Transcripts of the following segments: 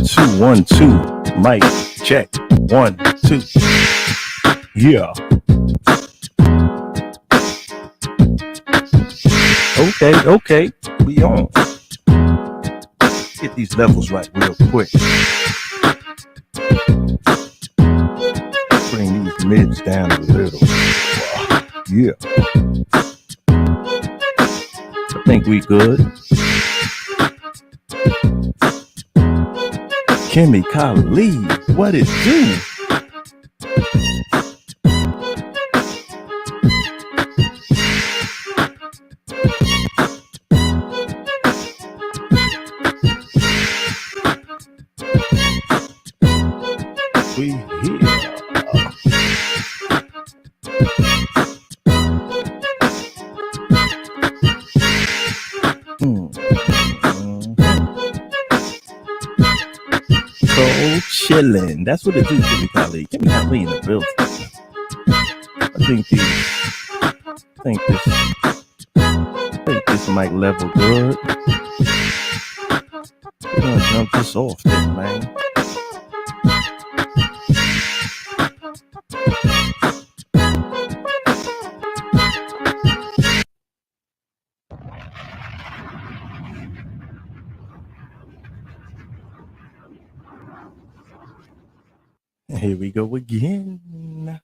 2, 1, 2. Mic check. 1, 2. Yeah. Okay. We on. Get these levels right real quick. Bring these mids down a little. Yeah. I think we good. Kimmy Khalid, what it do? We here. So chilling. That's what it do, Kimmy Khalid. Kimmy Khalid in the building. I think this mic level good. We're gonna jump this off then, man. Here we go again.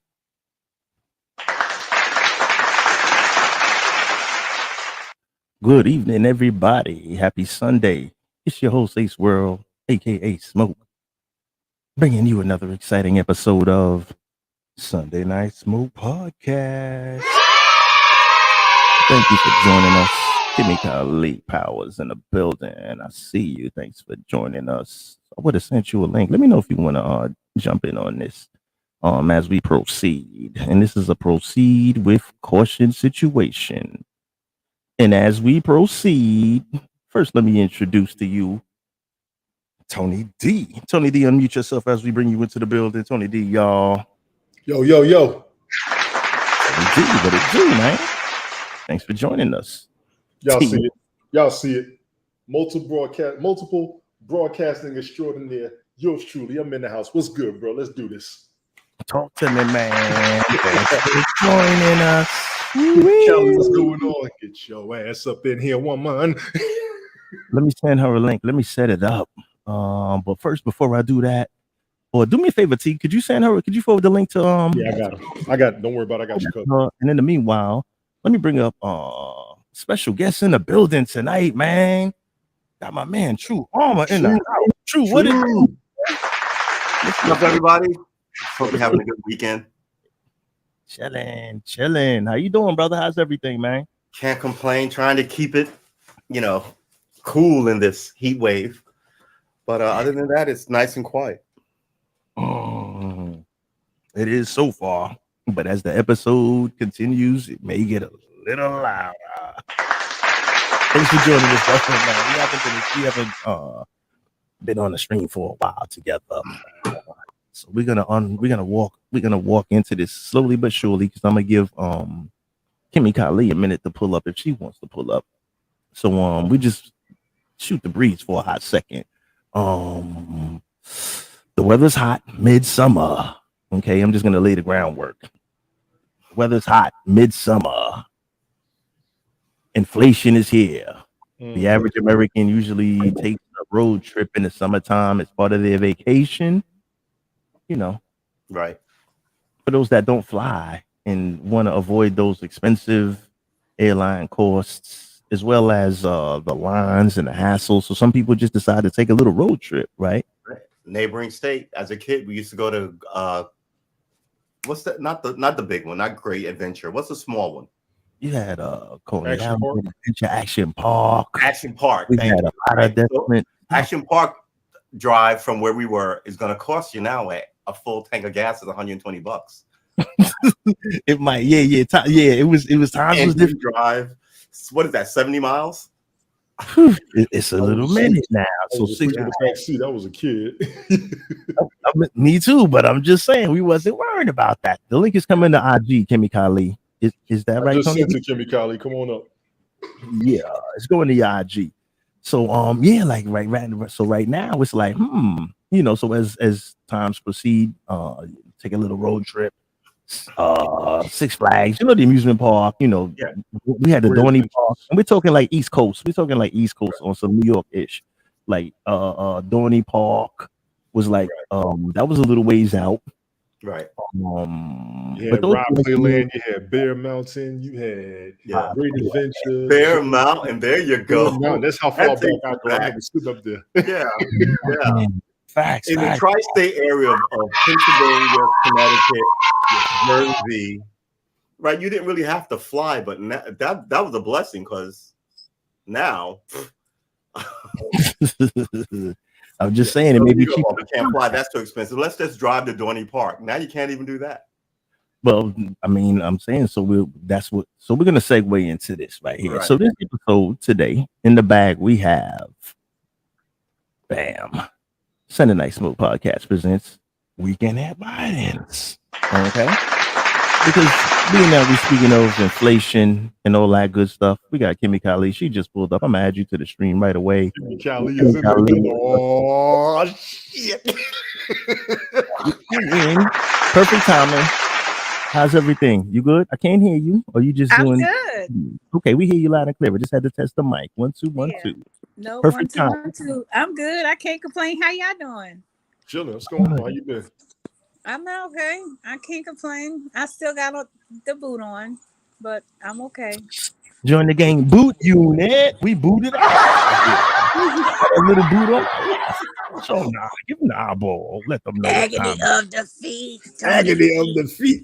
Good evening, everybody. Happy Sunday. It's your host, Ace World, aka Smoke, bringing you another exciting episode of Sunday Night Smoke Podcast. Thank you for joining us. Kimmy Khalid Powers in the building. I see you. Thanks for joining us. I would have sent you a link. Let me know if you want to jump in on this as we proceed. And this is a proceed with caution situation. And as we proceed, first let me introduce to you Tony D. Tony D, unmute yourself as we bring you into the building. Tony D, y'all. Yo. Tony D, what it do, man? Thanks for joining us. Y'all see it. Multiple broadcasting extraordinaire. Yours truly. I'm in the house. What's good, bro? Let's do this. Talk to me, man. Thanks for joining us. Kelly, what's going on? Get your ass up in here, woman. Let me send her a link. Let me set it up. But first, before I do that, or do me a favor, T. Could you forward the link to Yeah, I got it. Don't worry about it. I got you covered. And in the meanwhile, let me bring up special guests in the building tonight, man. Got my man True Armor in the house. True, what is What's up, everybody? Hope you're having a good weekend. Chilling. How you doing, brother? How's everything, man? Can't complain. Trying to keep it, cool in this heat wave. But other than that, it's nice and quiet. It is so far. But as the episode continues, it may get a little louder. Thanks for joining us, man. We haven't been on the stream for a while together. So we're gonna walk into this slowly but surely, because I'm gonna give Kimmy Khalid a minute to pull up if she wants to pull up. So we just shoot the breeze for a hot second. The weather's hot, midsummer. Okay, I'm just gonna lay the groundwork. The weather's hot, midsummer. Inflation is here. The average American usually takes a road trip in the summertime as part of their vacation. Right. For those that don't fly and want to avoid those expensive airline costs, as well as the lines and the hassle. So some people just decide to take a little road trip, right? Neighboring state. As a kid, we used to go to what's that? Not the big one, not Great Adventure. What's the small one? You had Coney Island Adventure Action Park. Action Park. We had a lot of different. Action Park drive from where we were is going to cost you now a full tank of gas is $120. It might, yeah. It was times was different. Drive. What is that? 70 miles. It's a little minute now. So 6 in the back seat. I was a kid. Me too, but I'm just saying we wasn't worried about that. The link is coming to IG, Kimmy Khalid. Is that right? Just sent to Kimmy Khalid. Come on up. Yeah, it's going to your IG. So yeah, like right. So right now it's like, so as times proceed, take a little road trip, Six Flags, the amusement park, Yeah. we had the Great Dorney Park, adventures. and we're talking like East Coast. We're talking like East Coast on some New York-ish. Like Dorney Park was like that was a little ways out. Right. You But had those Rock were, Playland, you had Bear Mountain, you had Yeah. Great Adventures. Bear Mountain. There you Bear go. Mountain. That's how That far back takes I you go. I back. remember sitting up there. Yeah. Yeah. Facts. In the tri-state area of Pennsylvania, Connecticut, Jersey, right? You didn't really have to fly, but that was a blessing because now I'm just saying it may be cheap. we can't fly. That's too expensive. Let's just drive to Dorney Park. Now you can't even do that. Well, I mean, I'm saying so. We're gonna segue into this right here. Right. So this episode today, in the bag, we have, bam, Sunday Night Smoke Podcast presents Weekend at Biden's. Okay, because being that we're speaking of inflation and all that good stuff, we got Kimmy Kali. She just pulled up. I'm gonna add you to the stream right away. Cali is in there. Oh shit! Perfect timing. How's everything? You good? I can't hear you. Or you just I'm doing good. Okay, we hear you loud and clear. We just had to test the mic. 1 2 1 Yeah. 2. No, Perfect 1 2 time. 1 2. I'm good. I can't complain. How y'all doing? Chilling. What's going on? How you been? I'm okay. I can't complain. I still got the boot on, but I'm okay. Join the gang boot unit. We booted out. A little boot on. So nah, give them the eyeball. Let them know. Agony of defeat. Agony of defeat.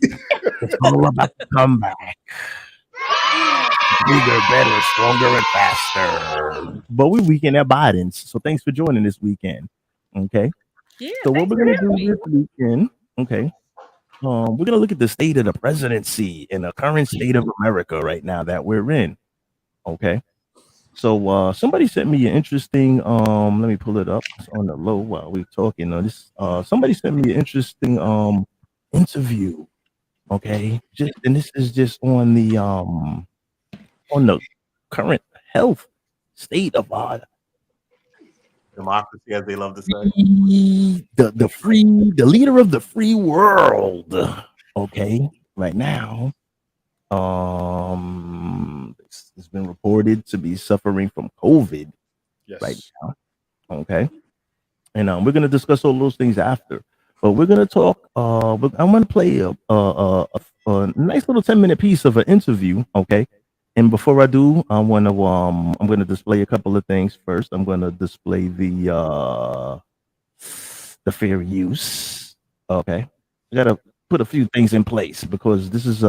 It's all about the comeback. Bigger, better, stronger, and faster. But we weekend at Biden's. So thanks for joining this weekend. Okay. Yeah. So what thanks we're for gonna having do me. this weekend, okay. We're gonna look at the state of the presidency and the current state of America right now that we're in. Okay. So somebody sent me an interesting let me pull it up. It's on the low while we're talking on this. Somebody sent me an interesting interview. Okay. And this is just on the current health state of our Democracy, as they love to say. the leader of the free world. Okay, right now, it's been reported to be suffering from COVID Yes. right now. Okay, and we're gonna discuss all those things after. But we're gonna talk. I'm gonna play a nice little 10-minute piece of an interview. Okay. And before I do, I'm gonna display a couple of things first. I'm gonna display the fair use. Okay, I gotta put a few things in place because this is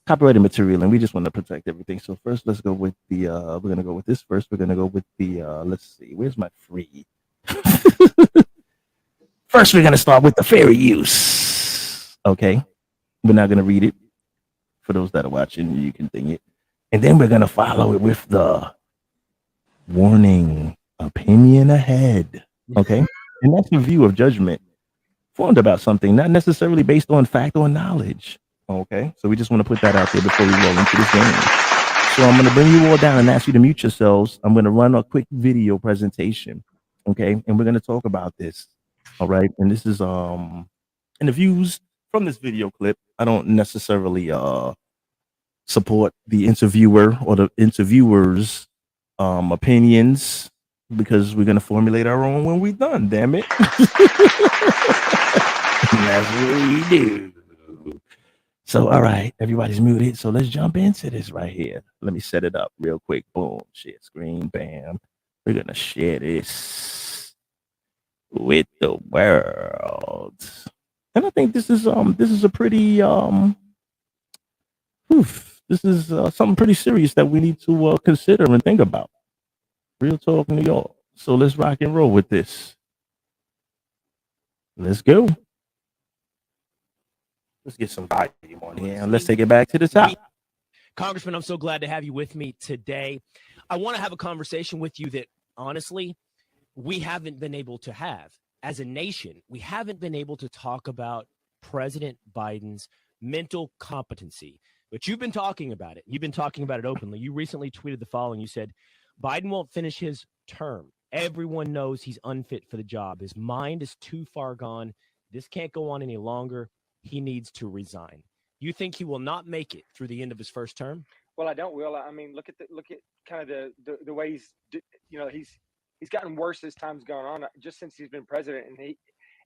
copyrighted material, and we just want to protect everything. So first, let's go with the we're gonna go with this first. We're gonna go with the let's see, where's my free? First, we're gonna start with the fair use. Okay, we're not gonna read it. For those that are watching, you can think it. And then we're going to follow it with the warning, opinion ahead. Okay. And that's a view of judgment formed about something, not necessarily based on fact or knowledge. Okay. So we just want to put that out there before we roll into this game. So I'm going to bring you all down and ask you to mute yourselves. I'm going to run a quick video presentation. Okay. And we're going to talk about this. All right. And this is, and the views from this video clip, I don't necessarily, support the interviewer or the interviewers opinions because we're going to formulate our own when we're done, damn it. That's what we do. So all right, everybody's muted, so let's jump into this right here. Let me set it up real quick. Boom, share screen, bam. We're gonna share this with the world, and I think this is a pretty this is something pretty serious that we need to consider and think about. Real talk, New York. So let's rock and roll with this. Let's go. Let's get some volume on here and let's take it back to the top. Congressman, I'm so glad to have you with me today. I want to have a conversation with you that, honestly, we haven't been able to have. As a nation, we haven't been able to talk about President Biden's mental competency. But you've been talking about it. You've been talking about it openly. You recently tweeted the following. You said, Biden won't finish his term. Everyone knows he's unfit for the job. His mind is too far gone. This can't go on any longer. He needs to resign. You think he will not make it through the end of his first term? Well, I don't, Will. I mean, look at kind of the way he's gotten worse as time's gone on, just since he's been president,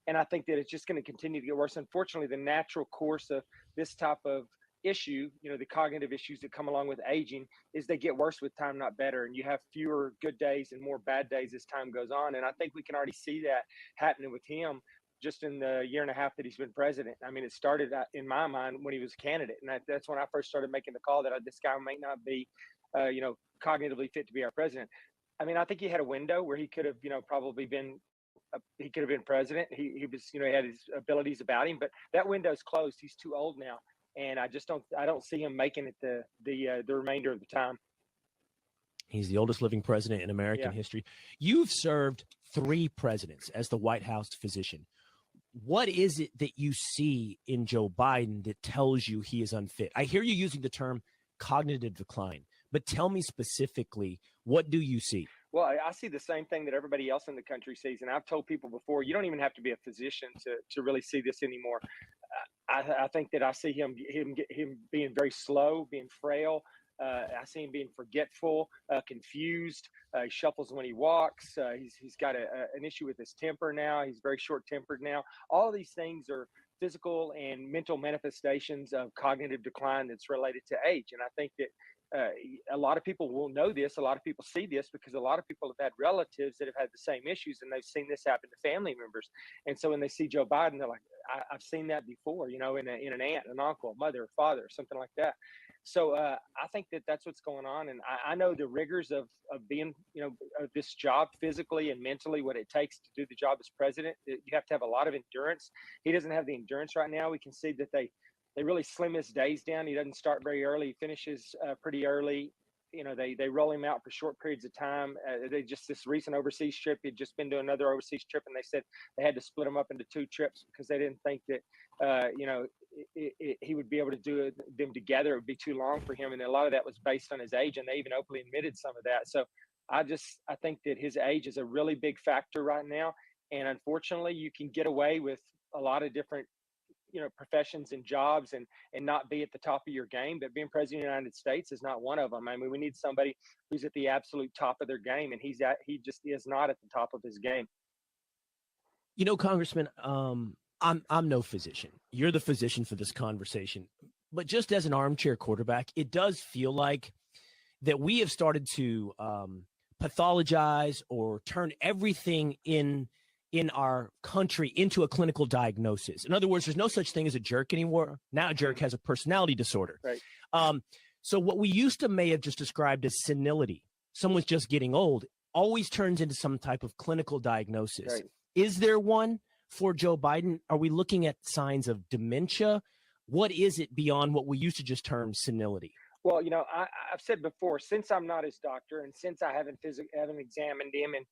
and I think that it's just going to continue to get worse. Unfortunately, the natural course of this type of issue, the cognitive issues that come along with aging, is they get worse with time, not better. And you have fewer good days and more bad days as time goes on. And I think we can already see that happening with him just in the year and a half that he's been president. I mean, it started in my mind when he was a candidate. And that's when I first started making the call that this guy might not be, cognitively fit to be our president. I mean, I think he had a window where he could have, probably been, he could have been president. He was, he had his abilities about him, but that window's closed. He's too old now. And I don't see him making it the remainder of the time. He's the oldest living president in American history. You've served 3 presidents as the White House physician. What is it that you see in Joe Biden that tells you he is unfit? I hear you using the term cognitive decline, but tell me specifically, what do you see? Well, I see the same thing that everybody else in the country sees. And I've told people before, you don't even have to be a physician to really see this anymore. I think that I see him being very slow, being frail. I see him being forgetful, confused. He shuffles when he walks. He's got an issue with his temper now. He's very short-tempered now. All of these things are physical and mental manifestations of cognitive decline that's related to age. And I think that a lot of people will know this. A lot of people see this because a lot of people have had relatives that have had the same issues, and they've seen this happen to family members. And so when they see Joe Biden, they're like, I've seen that before, in an aunt, an uncle, mother, father, something like that. So I think that that's what's going on. And I know the rigors of being, of this job physically and mentally, what it takes to do the job as president. You have to have a lot of endurance. He doesn't have the endurance right now. We can see that they really slim his days down. He doesn't start very early. He finishes pretty early. They roll him out for short periods of time. This recent overseas trip, he'd just been to another overseas trip, and they said they had to split him up into 2 trips because they didn't think that, he would be able to do them together. It would be too long for him. And a lot of that was based on his age, and they even openly admitted some of that. So I think that his age is a really big factor right now. And unfortunately, you can get away with a lot of different professions and jobs and not be at the top of your game, but being president of the United States is not one of them. I mean, we need somebody who's at the absolute top of their game, and he just is not at the top of his game. Congressman, I'm no physician. You're the physician for this conversation, but just as an armchair quarterback, it does feel like that we have started to pathologize or turn everything in our country into a clinical diagnosis. In other words, there's no such thing as a jerk anymore. Now a jerk has a personality disorder. Right. So what we used to may have just described as senility, someone's just getting old, always turns into some type of clinical diagnosis. Right. Is there one for Joe Biden? Are we looking at signs of dementia? What is it beyond what we used to just term senility? Well, I've said before, since I'm not his doctor and since I haven't examined him and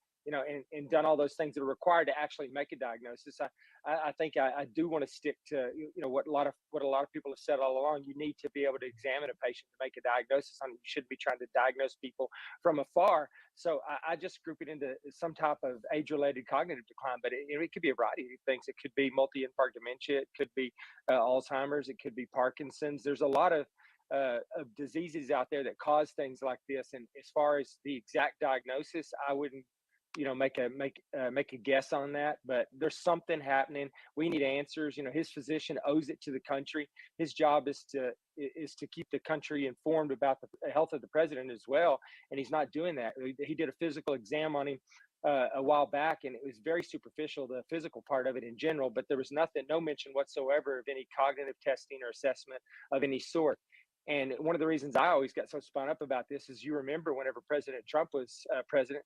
and done all those things that are required to actually make a diagnosis, I think I do want to stick to what a lot of people have said all along. You need to be able to examine a patient to make a diagnosis on. You shouldn't be trying to diagnose people from afar. So I just group it into some type of age-related cognitive decline, but it could be a variety of things. It could be multi-infarct dementia. It could be Alzheimer's. It could be Parkinson's. There's a lot of diseases out there that cause things like this. And as far as the exact diagnosis, I wouldn't make a guess on that, but there's something happening. We need answers. His physician owes it to the country. His job is to keep the country informed about the health of the president as well, and he's not doing that. He did a physical exam on him a while back, and it was very superficial, the physical part of it in general, but there was no mention whatsoever of any cognitive testing or assessment of any sort. And one of the reasons I always got so spun up about this is, you remember whenever President Trump was president,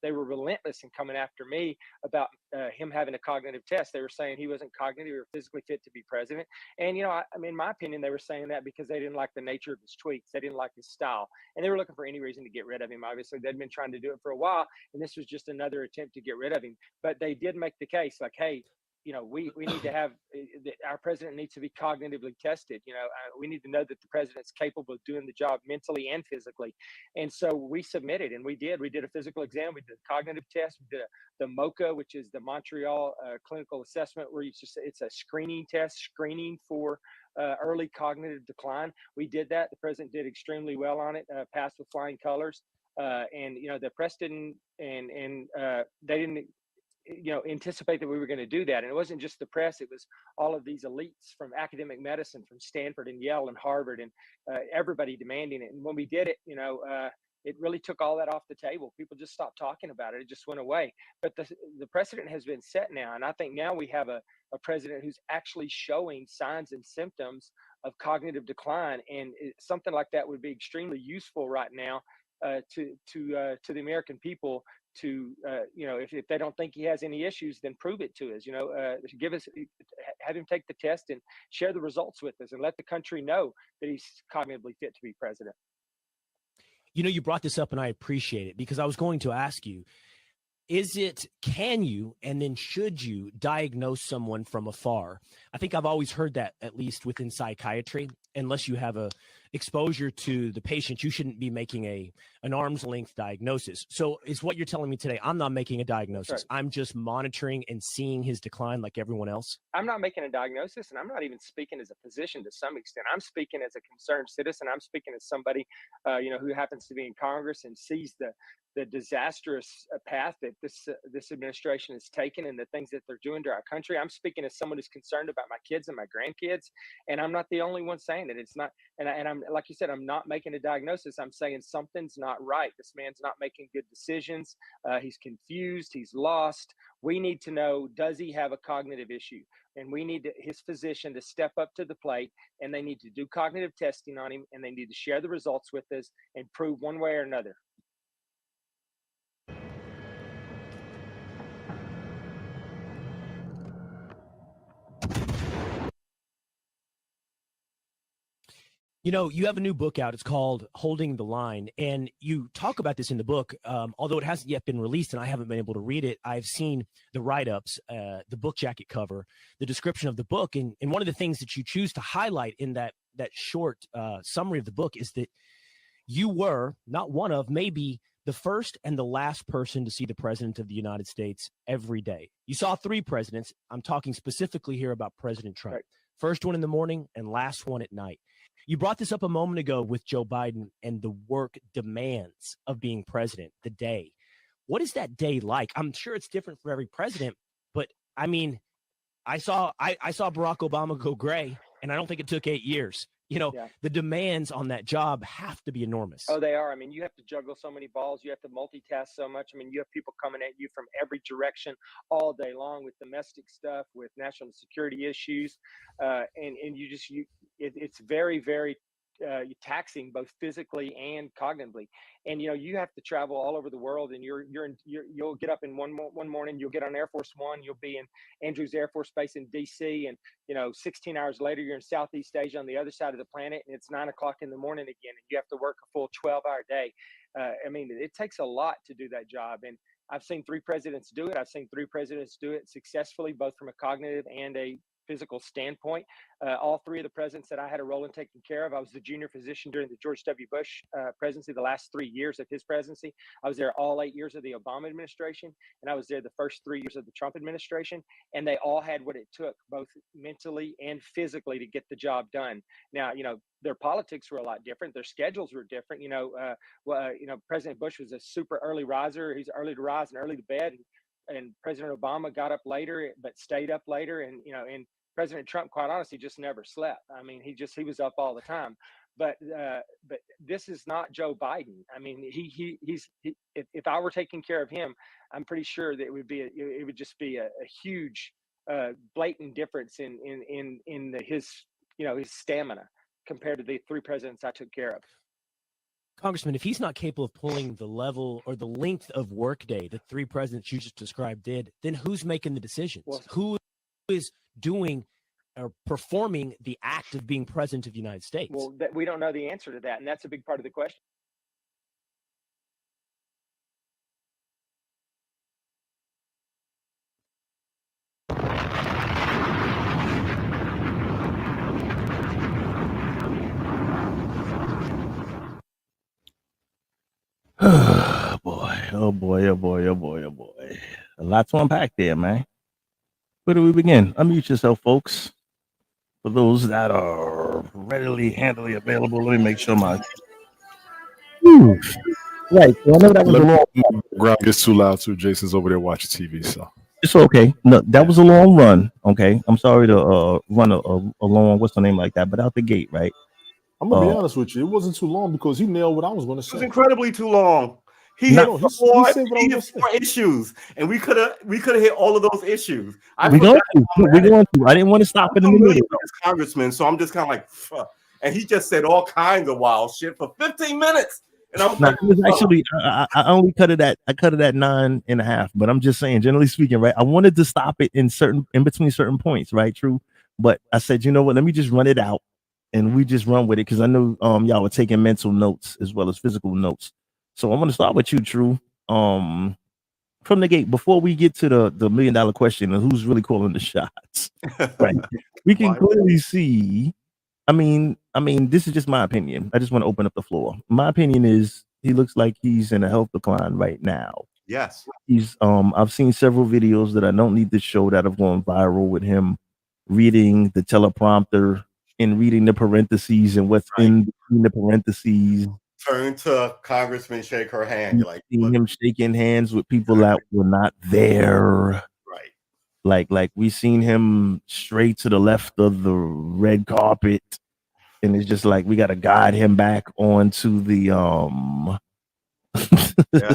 they were relentless in coming after me about him having a cognitive test. They were saying he wasn't cognitive or physically fit to be president. And, I mean, in my opinion, they were saying that because they didn't like the nature of his tweets. They didn't like his style. And they were looking for any reason to get rid of him. Obviously, they'd been trying to do it for a while, and this was just another attempt to get rid of him. But they did make the case like, hey, we need to have our president needs to be cognitively tested. We need to know that the president's capable of doing the job mentally and physically. And so we submitted, and we did a physical exam, we did a cognitive test, we did the MOCA, which is the Montreal Clinical Assessment, where it's a screening test, screening for early cognitive decline. We did that. The president did extremely well on it, passed with flying colors. And the press didn't, and they didn't anticipate that we were going to do that. And it wasn't just the press, it was all of these elites from academic medicine, from Stanford and Yale and Harvard, and everybody demanding it. And when we did it, it really took all that off the table. People just stopped talking about it. It just went away. But the precedent has been set now. And I think now we have a president who's actually showing signs and symptoms of cognitive decline. And something like that would be extremely useful right now to the American people. If they don't think he has any issues, then prove it to us. Have him take the test and share the results with us, and let the country know that he's cognitively fit to be president. You brought this up, and I appreciate it, because I was going to ask you, can you, and then should you diagnose someone from afar? I think I've always heard that, at least within psychiatry, unless you have a exposure to the patient, you shouldn't be making an arm's length diagnosis. So is what you're telling me today, I'm not making a diagnosis. Right. I'm just monitoring and seeing his decline like everyone else. I'm not making a diagnosis, and I'm not even speaking as a physician to some extent. I'm speaking as a concerned citizen. I'm speaking as somebody, who happens to be in Congress and sees the disastrous path that this administration has taken and the things that they're doing to our country. I'm speaking as someone who's concerned about my kids and my grandkids, and I'm not the only one saying that. It's not, and I'm, like you said, I'm not making a diagnosis. I'm saying something's not right. This man's not making good decisions. He's confused. He's lost. We need to know, does he have a cognitive issue? And we need his physician to step up to the plate, and they need to do cognitive testing on him, and they need to share the results with us and prove one way or another. You have a new book out. It's called Holding the Line. And you talk about this in the book, although it hasn't yet been released and I haven't been able to read it. I've seen the write-ups, the book jacket cover, the description of the book. And one of the things that you choose to highlight in that short summary of the book is that you were not one of, maybe the first and the last person to see the president of the United States every day. You saw 3 presidents. I'm talking specifically here about President Trump. Right. First one in the morning and last one at night. You brought this up a moment ago with Joe Biden and the work demands of being president, the day. What is that day like? I'm sure it's different for every president, but I mean, I saw Barack Obama go gray, and I don't think it took 8 years. The demands on that job have to be enormous. Oh, they are. I mean, you have to juggle so many balls. You have to multitask so much. I mean, you have people coming at you from every direction all day long with domestic stuff, with national security issues. And it's very, very taxing, both physically and cognitively. And you have to travel all over the world, and you'll get up in one morning, you'll get on Air Force One, you'll be in Andrews Air Force Base in DC, and 16 hours later you're in Southeast Asia on the other side of the planet, and it's 9 o'clock in the morning again, and you have to work a full 12-hour day. I mean, it takes a lot to do that job, and I've seen 3 presidents do it. I've seen 3 presidents do it successfully, both from a cognitive and a physical standpoint. All 3 of the presidents that I had a role in taking care of, I was the junior physician during the George W. Bush presidency, the last 3 years of his presidency. I was there all 8 years of the Obama administration, and I was there the first 3 years of the Trump administration, and they all had what it took, both mentally and physically, to get the job done. Now, their politics were a lot different. Their schedules were different. President Bush was a super early riser. He's early to rise and early to bed. And President Obama got up later, but stayed up later. And President Trump, quite honestly, just never slept. I mean, he was up all the time. But this is not Joe Biden. I mean, if I were taking care of him, I'm pretty sure that it would just be a huge, blatant difference in his stamina compared to the 3 presidents I took care of. Congressman, if he's not capable of pulling the level or the length of workday that 3 presidents you just described did, then who's making the decisions? Well, who is doing or performing the act of being president of the United States? Well, we don't know the answer to that, and that's a big part of the question. Oh boy, oh boy, oh boy, oh boy, oh boy. A lot to unpack there, man. Where do we begin? Unmute yourself, folks. For those that are readily, handily available, let me make sure my. Whew. Right. Well, I know that was a long. Ground gets too loud too. Jason's over there watching TV, so It's okay. No, that was a long run. Okay. I'm sorry to run a long, what's the name like that, but out the gate, right? I'm gonna be honest with you. It wasn't too long because he nailed what I was gonna It was say. incredibly too long. He No, hit he four, said what I he was hit gonna four issues, and we could have hit all of those issues. We're going to. I didn't want to stop it in the middle. With this congressman, so I'm just kind of like, fuck. And he just said all kinds of wild shit for 15 minutes. And I'm No, like, it was actually I only cut it at 9.5, but I'm just saying, generally speaking, right? I wanted to stop it in between certain points, right? True. But I said, you know what, let me just run it out and we just run with it because I know y'all were taking mental notes as well as physical notes. So I'm gonna start with you, True. From the gate, before we get to the $1 million question of who's really calling the shots, right? We can clearly see. I mean, this is just my opinion. I just want to open up the floor. My opinion is he looks like he's in a health decline right now. yes, He's I've seen several videos that I don't need to show that have gone viral with him reading the teleprompter and reading the parentheses and what's in between the parentheses. turn to Congressman, shake her hand. You're like, Seeing him shaking hands with people that were not there. right. Like we seen him straight to the left of the red carpet, and it's just like we got to guide him back onto the Yeah.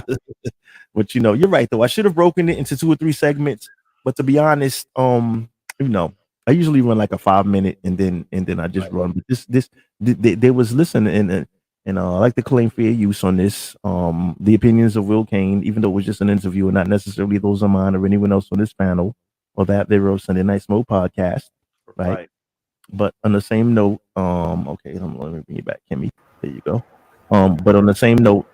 But you're right though. I should have broken it into 2 or 3 segments. But to be honest, I usually run like a 5-minute and then I just run. But there was listening and I like to claim fair use on this. The opinions of Will Kane, even though it was just an interview and not necessarily those of mine or anyone else on this panel or that there of Sunday Night Smoke podcast, right? But on the same note, okay, let me bring you back, Kimmy. There you go. But on the same note,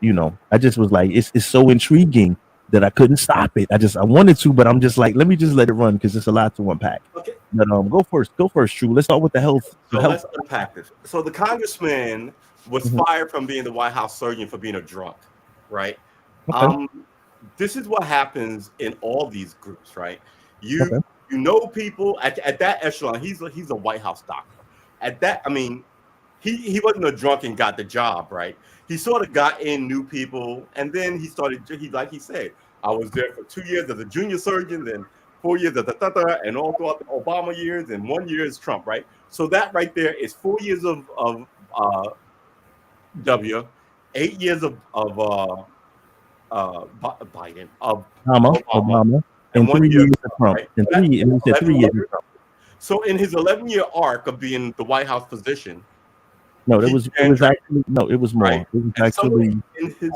I just was like, it's so intriguing that I couldn't stop it. I wanted to, but I'm just like, let me just let it run because it's a lot to unpack. Okay. But go first, True. Let's start with the health. So let's unpack this. So the congressman was fired from being the White House surgeon for being a drunk, right? Okay. This is what happens in all these groups, right? You know people at that echelon. He's a White House doctor. At that, I mean, he wasn't a drunk and got the job, right? He sort of got in new people, and then he like he said, I was there for 2 years as a junior surgeon, then 4 years as a and all throughout the Obama years, and 1 year as Trump, right? So that right there is 4 years of W, 8 years of Biden, of Obama, and 3 years of Trump. Right? And 3 years of Trump. So in his 11-year arc of being the White House physician, no, it was actually it was more. Right. It was actually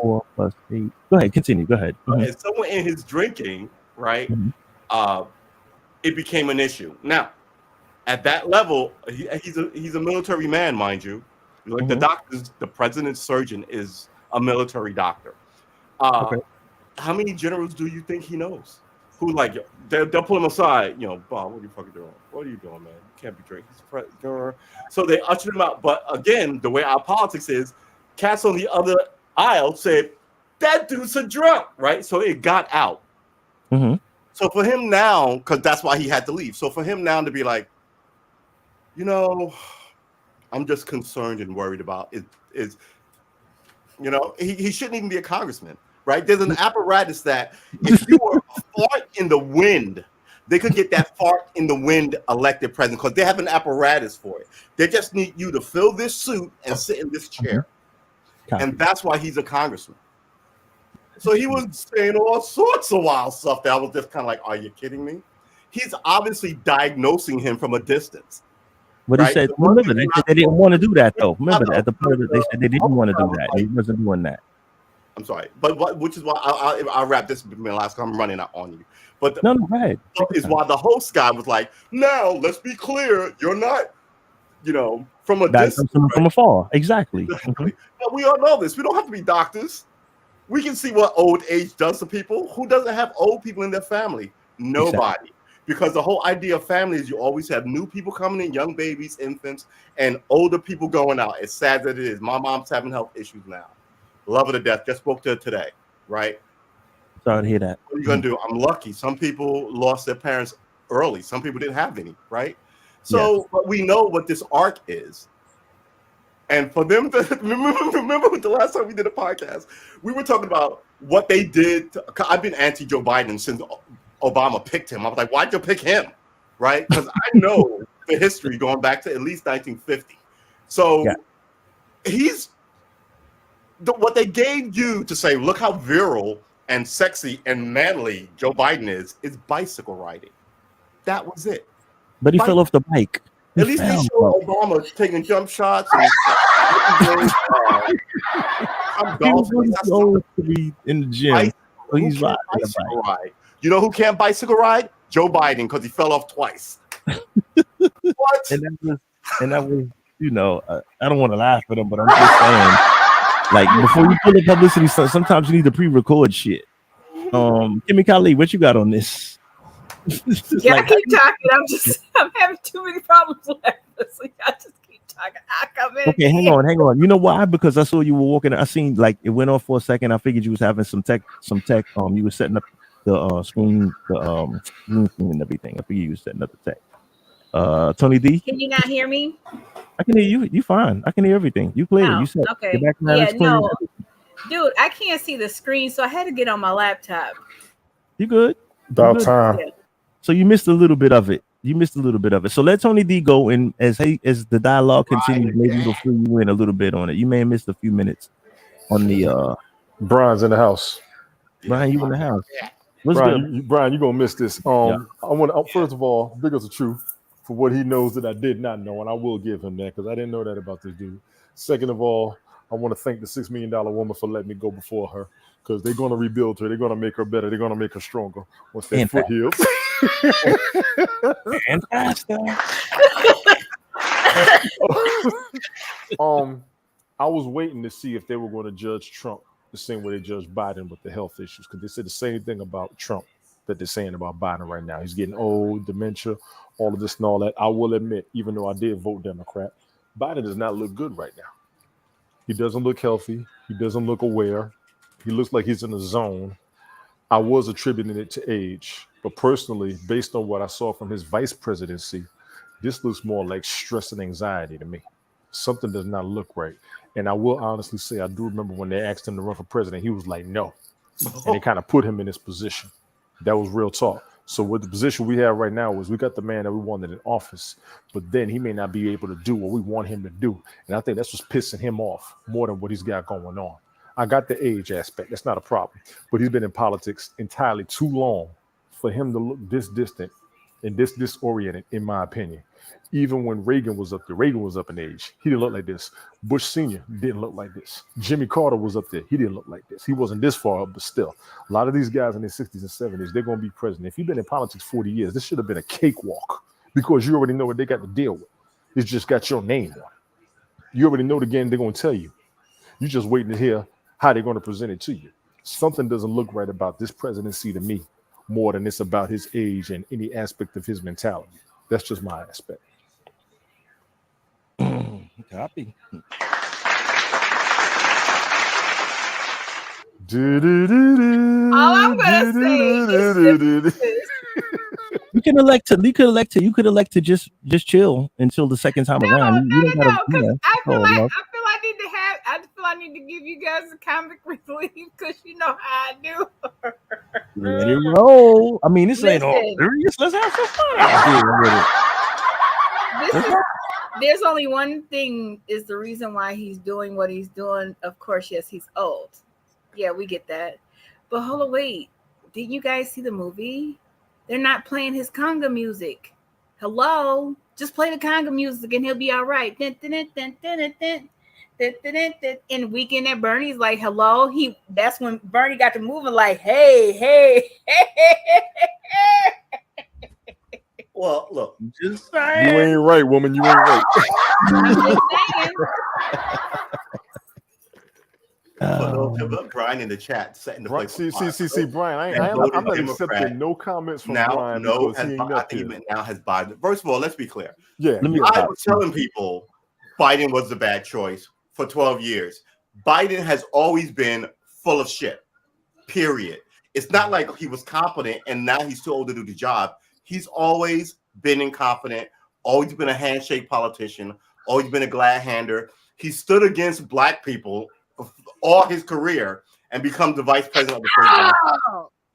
4 plus 8. Go ahead, continue. Go ahead. And somewhere in his drinking, right, it became an issue. Now, at that level, he's a military man, mind you. Like the doctors, the president's surgeon is a military doctor. How many generals do you think he knows? Who like they'll pull him aside, Bob, what are you fucking doing? What are you doing, man? You can't be drinking. So they ushered him out. But again, the way our politics is, cats on the other aisle said, that dude's a drunk, right? So it got out. So for him now, because that's why he had to leave. So for him now to be like, I'm just concerned and worried about is he shouldn't even be a congressman, right? There's an apparatus that if you were a fart in the wind, they could get that fart in the wind elected president because they have an apparatus for it. They just need you to fill this suit and sit in this chair. And that's why he's a congressman. So he was saying all sorts of wild stuff that I was just kind of like, are you kidding me? He's obviously diagnosing him from a distance. But he said, remember, they didn't want to do that, though. Remember, at the point they said they didn't want to do that. He wasn't doing that. I'm sorry, but which is why I'll wrap this with my last. I'm running out on you. But no, go ahead. Is why the host guy was like, "Now let's be clear. You're not, from a distance, from afar." Exactly. But we all know this. We don't have to be doctors. We can see what old age does to people. Who doesn't have old people in their family? Nobody. Exactly. Because the whole idea of family is you always have new people coming in, young babies, infants, and older people going out. As sad as it is, my mom's having health issues now. love her to death. Just spoke to her today, right? Sorry to hear that. What are you gonna do? I'm lucky. Some people lost their parents early. Some people didn't have any, right? So but we know what this arc is. And for them to remember the last time we did a podcast, we were talking about what they did. I've been anti-Joe Biden since Obama picked him. I was like, why'd you pick him? Right? Because I know the history going back to at least 1950. So what they gave you to say, look how virile and sexy and manly Joe Biden is bicycle riding. That was it. But he fell off the bike. At least they show Obama taking jump shots. And to be in the gym. So he's riding bicycle ride. You know who can't bicycle ride? Joe Biden, because he fell off twice. What? And that was, you know, I don't want to laugh at him, but I'm just saying, like, before you pull the publicity, sometimes you need to pre-record shit. Kimmy Khalid, what you got on this? Yeah, I keep talking. I'm having too many problems left. So I just keep talking. I come in. Okay, hang on. You know why? Because I saw you were walking. I seen like it went off for a second. I figured you was having some tech. You were setting up the screen, the screen and everything. I figured you was setting up the tech. Tony D. Can you not hear me? I can hear you. You fine. I can hear everything. You clear. You said okay. Yeah, no, dude, I can't see the screen, so I had to get on my laptop. You good? About time. Yeah. So you missed a little bit of it. So let Tony D go, and as the dialogue continues, maybe we'll fill you in a little bit on it. You may have missed a few minutes on the Brian's in the house. Brian, you in the house. What's Brian, Brian, you're gonna miss this. I want to first of all, big as the truth for what he knows that I did not know, and I will give him that because I didn't know that about this dude. Second of all, I want to thank the $6 million woman for letting me go before her, because they're going to rebuild her. They're going to make her better. They're going to make her stronger once that foot heals. Fantastic. I was waiting to see if they were going to judge Trump the same way they judged Biden with the health issues, because they said the same thing about Trump that they're saying about Biden right now. He's getting old, dementia, all of this and all that. I will admit, even though I did vote Democrat, Biden does not look good right now. He doesn't look healthy. He doesn't look aware. He looks like he's in a zone. I was attributing it to age, but personally, based on what I saw from his vice presidency, this looks more like stress and anxiety to me. Something does not look right. And I will honestly say, I do remember when they asked him to run for president, he was like, no. And they kind of put him in this position. That was real talk. So with the position we have right now is we got the man that we wanted in office, but then he may not be able to do what we want him to do. And I think that's what's pissing him off more than what he's got going on. I got the age aspect. That's not a problem. But he's been in politics entirely too long for him to look this distant and this disoriented, in my opinion. Even when Reagan was up there, Reagan was up in age. He didn't look like this. Bush Sr. didn't look like this. Jimmy Carter was up there. He didn't look like this. He wasn't this far up, but still. A lot of these guys in their 60s and 70s, they're going to be president. If you've been in politics 40 years, this should have been a cakewalk, because you already know what they got to deal with. It's just got your name on it. You already know the game they're going to tell you. You're just waiting to hear how they're going to present it to you. Something doesn't look right about this presidency to me, more than it's about his age and any aspect of his mentality. That's just my aspect. Copy. All I'm gonna say is you could elect to just chill until the second time around. I need to give you guys a comic relief, because you know how I do. Let it roll. I mean, this ain't all serious. Let's have some fun out here with it. There's only one thing is the reason why he's doing what he's doing. Of course, yes, he's old. Yeah, we get that. But hold on, wait. Didn't you guys see the movie? They're not playing his conga music. Hello? Just play the conga music and he'll be all right. Dun, dun, dun, dun, dun, dun, dun. And Weekend at Bernie's like, hello. That's when Bernie got to moving like, hey. Well, look, just saying. You ain't right, woman. You ain't right. I'm just saying. Brian in the chat setting the place. See, Brian. I'm not accepting no comments from Brian. I think he now has Biden. First of all, let's be clear. Yeah, I was telling people Biden was the bad choice for 12 years. Biden has always been full of shit. Period. It's not like he was competent and now he's too old to do the job. He's always been incompetent, always been a handshake politician, always been a glad hander. He stood against black people all his career and become the vice president of the president.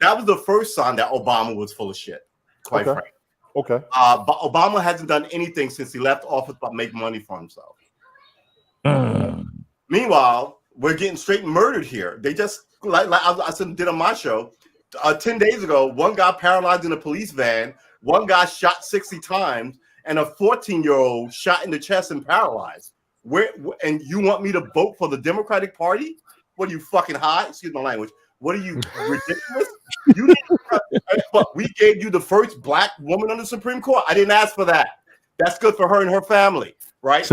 That was the first sign that Obama was full of shit, quite frankly. Okay. But Obama hasn't done anything since he left office but make money for himself. Meanwhile, we're getting straight murdered here. They just, like I did on my show, 10 days ago, one guy paralyzed in a police van, one guy shot 60 times, and a 14-year-old shot in the chest and paralyzed. And you want me to vote for the Democratic Party? What are you, fucking high? Excuse my language. What are you, ridiculous? But we gave you the first black woman on the Supreme Court. I didn't ask for that. That's good for her and her family, right?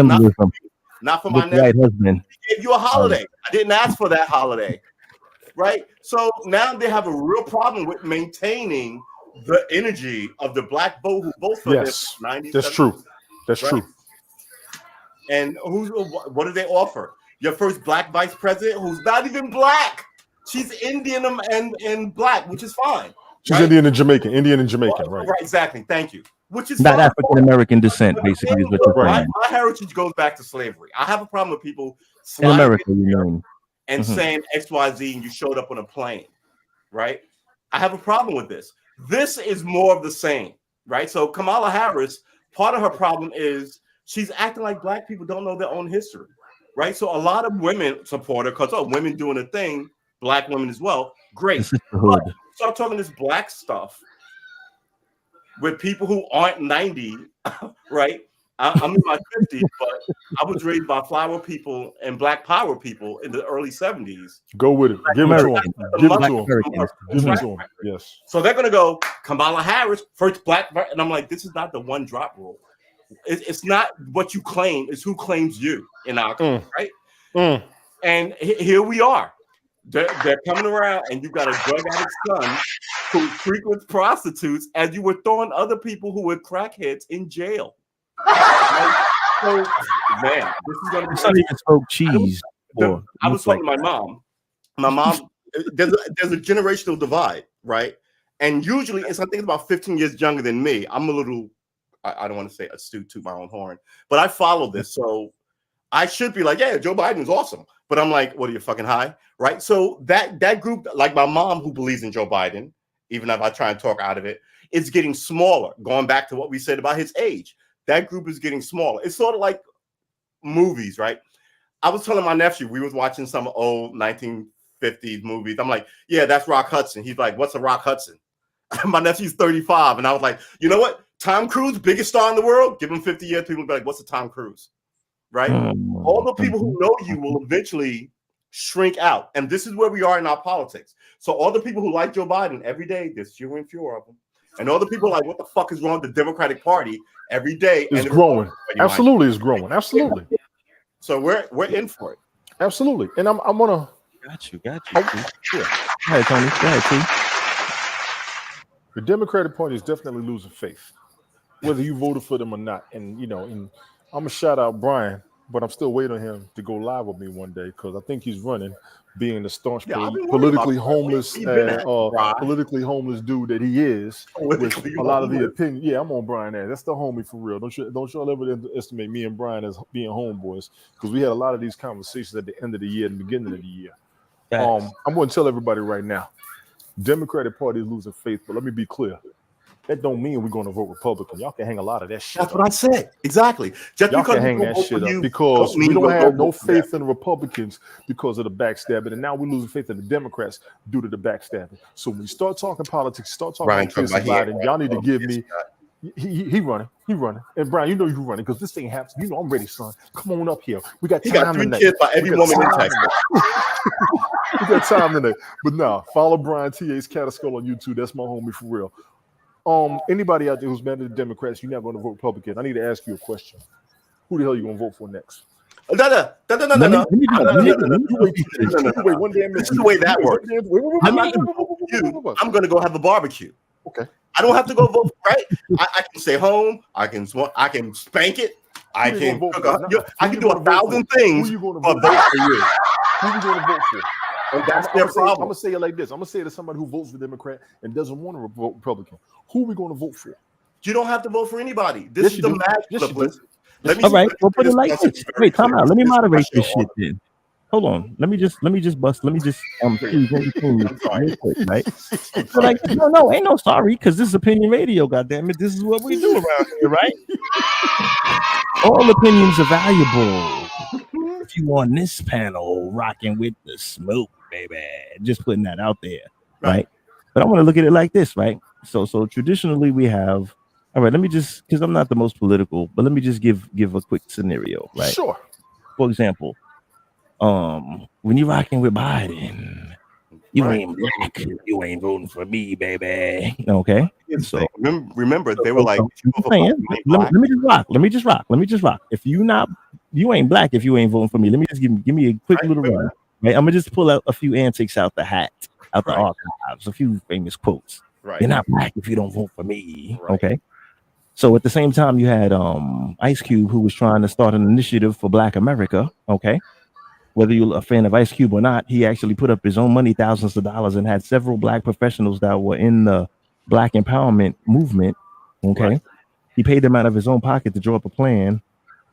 Not for my nephew. husband. We gave you a holiday. I didn't ask for that holiday, right? So now they have a real problem with maintaining the energy of the black vote who vote for Yes, them. 90s, that's 70s, true. That's right? true. And what do they offer? Your first black vice president who's not even black. She's Indian and black, which is fine. She's right? Indian and Jamaican, right? Right, exactly. Thank you. Which is not fine. African American descent, basically, is what you're saying. My heritage goes back to slavery. I have a problem with people in America, you know, and saying XYZ and you showed up on a plane, right? I have a problem with this. This is more of the same, right? So Kamala Harris, part of her problem is she's acting like black people don't know their own history, right? So a lot of women support her because, women doing a thing, black women as well. Great. But start talking this black stuff with people who aren't 90, right? I'm in my 50s, but I was raised by flower people and black power people in the early 70s. Go with it. Give it to them. Give it to them. Yes. So they're going to go, Kamala Harris, first black. And I'm like, this is not the one drop rule. It's not what you claim. It's who claims you in our country, right? And here we are. They're coming around, and you got a drug addict son who frequents prostitutes, as you were throwing other people who were crackheads in jail. Right? So, man, this is going to be. Son even spoke cheese. I was talking to my mom. My mom, there's a generational divide, right? And usually, it's I think about 15 years younger than me. I'm a little, I don't want to say astute to my own horn, but I follow this, so I should be like, yeah, Joe Biden is awesome. But I'm like, what are you fucking high? Right. So that group, like my mom who believes in Joe Biden, even if I try and talk out of it, it's getting smaller. Going back to what we said about his age, that group is getting smaller. It's sort of like movies, right? I was telling my nephew, we was watching some old 1950s movies. I'm like, yeah, that's Rock Hudson. He's like, what's a Rock Hudson? My nephew's 35. And I was like, you know what? Tom Cruise, biggest star in the world. Give him 50 years. People will be like, what's a Tom Cruise? Right? All the people who know you will eventually shrink out. And this is where we are in our politics. So all the people who like Joe Biden, every day, there's fewer and fewer of them. And all the people are like, what the fuck is wrong with the Democratic Party? Every day. It's growing. Absolutely, it's growing. Absolutely. So we're in for it. Absolutely. And I'm gonna Got you. Yeah. Go ahead, Tony. Go ahead, T. The Democratic Party is definitely losing faith, whether you voted for them or not. And I'm gonna shout out Brian, but I'm still waiting on him to go live with me one day because I think he's running, being the staunch politically homeless dude that he is, with a lot of the opinion. Yeah, I'm on Brian ass. That's the homie for real. Don't y'all ever underestimate me and Brian as being homeboys, because we had a lot of these conversations at the end of the year and the beginning of the year. I'm going to tell everybody right now, Democratic Party is losing faith, but let me be clear. That don't mean we're going to vote Republican. Y'all can hang a lot of that shit. That's what I said. Exactly. Just y'all can hang that shit up because we don't have no faith in the Republicans because of the backstabbing, and now we're losing faith in the Democrats due to the backstabbing. So when you start talking politics, start talking Biden, y'all need to give me. He running, and Brian, you know you running because this thing happens. You know I'm ready, son. Come on up here. We got time tonight. Kids by every woman in Texas. We got time tonight. But now, follow Brian TA's Cataskull on YouTube. That's my homie for real. Anybody out there who's mad at the Democrats, you're not going to vote Republican. I need to ask you a question. Who the hell are you going to vote for next? No. Wait, one day this is the way that works. I'm going to go have a barbecue. Okay. I don't have to go vote, right? I can stay home. I can spank it. I can do 1,000 things. Who you going to vote for you? Who we going to vote for? And that's I'm their I'm problem. gonna say it like this. I'm gonna say it to somebody who votes for Democrat and doesn't want to vote Republican. Who are we going to vote for? You don't have to vote for anybody. This Yes, is you the do. mad Yes, flip. you do. Listen, let me All right, let me we'll put it this like message this. very Wait, time clear. out. Let me This is my moderate this show. shit then. Hold on. Let me just bust. Let me just squeeze in between this I'm shit sorry. real quick, right? I'm So like, sorry. no, ain't no sorry, because this is opinion radio. Goddamn it, this is what we do around here, right? All opinions are valuable. If you on this panel rocking with the smoke, baby, just putting that out there, right? But I want to look at it like this, right? So traditionally we have. All right, let me just, because I'm not the most political, but let me just give a quick scenario, right? Sure. For example, when you're rocking with Biden, you Right. ain't black, you ain't voting for me, baby. Okay, Here's the so thing. Remember, they were like, I'm "You vote for saying, Biden, you ain't let black." me just rock. Let me just rock. If you ain't black if you ain't voting for me. Let me just give me a quick Right, little right, run. Right, I'm gonna just pull out a few antics out the hat, out the Right. archives, a few famous quotes. Right. You're not black if you don't vote for me. Right. Okay. So at the same time, you had Ice Cube, who was trying to start an initiative for Black America. Okay. Whether you're a fan of Ice Cube or not, he actually put up his own money, thousands of dollars, and had several black professionals that were in the black empowerment movement. Okay. Right. He paid them out of his own pocket to draw up a plan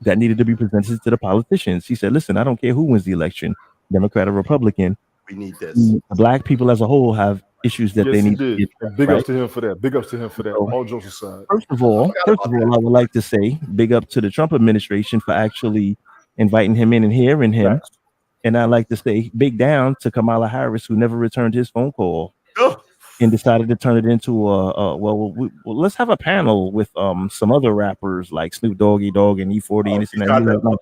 that needed to be presented to the politicians. He said, listen, I don't care who wins the election, Democrat or Republican. We need this. The black people as a whole have issues that Yes, they he need to did. get And addressed, big right? ups to him for that. Big ups to him for that. So- All jokes aside. First of all, I would like to say big up to the Trump administration for actually inviting him in and hearing him. Facts. And I'd like to say big down to Kamala Harris, who never returned his phone call Ugh. and decided to turn it into let's have a panel with some other rappers like Snoop Doggy Dogg and E40 and this and that. Tried He's like, no,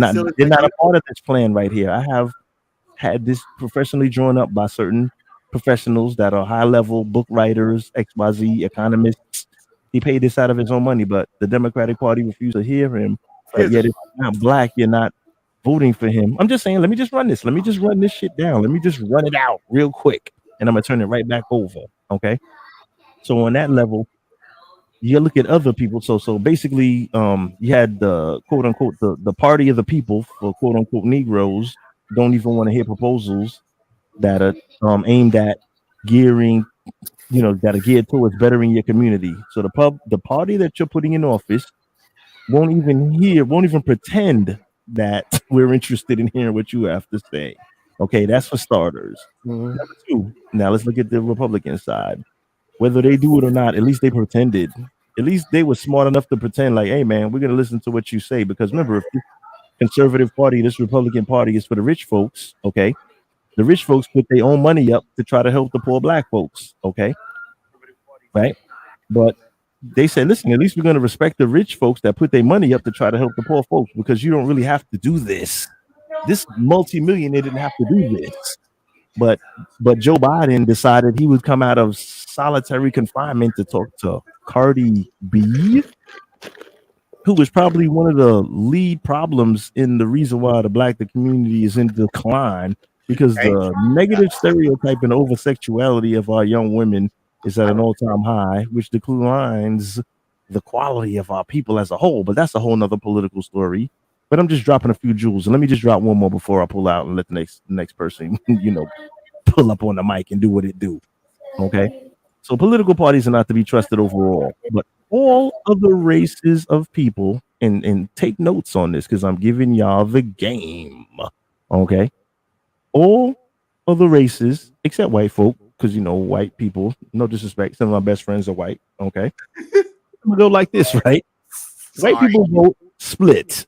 to steal his they're not a idea. part of this plan right here. I have had this professionally drawn up by certain professionals that are high level book writers, XYZ economists. He paid this out of his own money, but the Democratic Party refused to hear him. But yet, if you're not black, you're not voting for him. I'm just saying, let me just run this. Let me just run this shit down. Let me just run it out real quick, and I'm gonna turn it right back over. Okay. So on that level, you look at other people. So basically, you had the quote unquote the party of the people for quote unquote Negroes don't even want to hear proposals that are aimed at gearing, that are geared towards bettering your community. So the party that you're putting in office won't even pretend that we're interested in hearing what you have to say. Okay, that's for starters. Mhm. Number two, now let's look at the Republican side. Whether they do it or not, at least they pretended. At least they were smart enough to pretend like, hey man, we're gonna listen to what you say. Because remember, if this conservative party, this Republican party is for the rich folks, okay? The rich folks put their own money up to try to help the poor black folks, okay? Right? But they said, listen, at least we're going to respect the rich folks that put their money up to try to help the poor folks, because you don't really have to do this. This multi-millionaire didn't have to do this. But Joe Biden decided he would come out of solitary confinement to talk to Cardi B, who was probably one of the lead problems in the reason why the community is in decline, because the negative stereotype and over-sexuality of our young women is at an all-time high, which declines the quality of our people as a whole. But that's a whole nother political story. But I'm just dropping a few jewels, and let me just drop one more before I pull out and let the next person, pull up on the mic and do what it do. Okay. So political parties are not to be trusted overall, but all other races of people, and take notes on this because I'm giving y'all the game. Okay. All other races except white folk, because white people, no disrespect, some of my best friends are white. Okay. I'm gonna go like this, right? Sorry. White people vote split.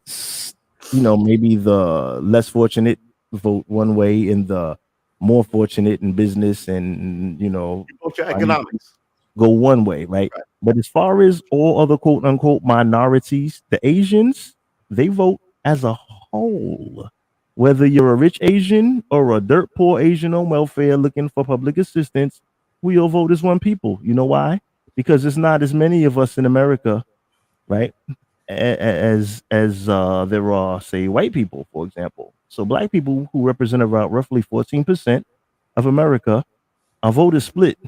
Maybe the less fortunate vote one way and the more fortunate in business and Both your economics. go one way, right? But as far as all other quote unquote minorities, the Asians, they vote as a whole. Whether you're a rich Asian or a dirt poor Asian on welfare looking for public assistance, we all vote as one people. You know why? Because it's not as many of us in America, right? As there are, say, white people, for example. So black people, who represent about roughly 14% of America, our vote is split.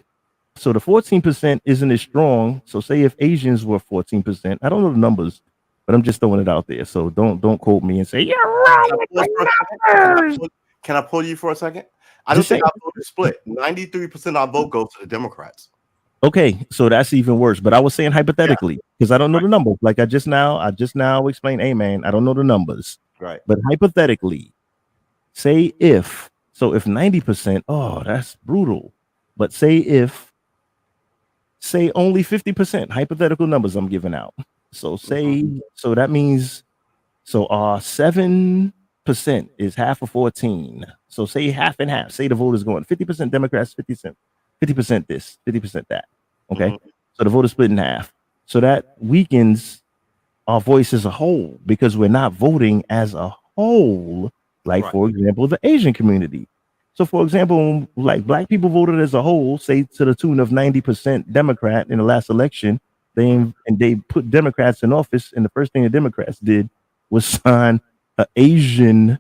So the 14% isn't as strong. So say if Asians were 14%, I don't know the numbers, but I'm just throwing it out there. So don't quote me and say you're wrong with the numbers. Can I pull you for a second? I Just don't think say- our vote is split. 93% of our vote goes to the Democrats. Okay, so that's even worse. But I was saying hypothetically, because I don't know the numbers. Like I just now explained, hey man, I don't know the numbers. Right. But hypothetically, say if 90%, oh, that's brutal. But say only 50%, hypothetical numbers I'm giving out. So so that means 7% is half of 14. So say half and half. Say the vote is going 50% Democrats, 50% this, 50% that. Okay. Mhm. So the vote is split in half. So that weakens our voice as a whole because we're not voting as a whole. Like, Right. for example, the Asian community. So, for example, like black people voted as a whole, say to the tune of 90% Democrat in the last election. They put Democrats in office, and the first thing the Democrats did was sign an Asian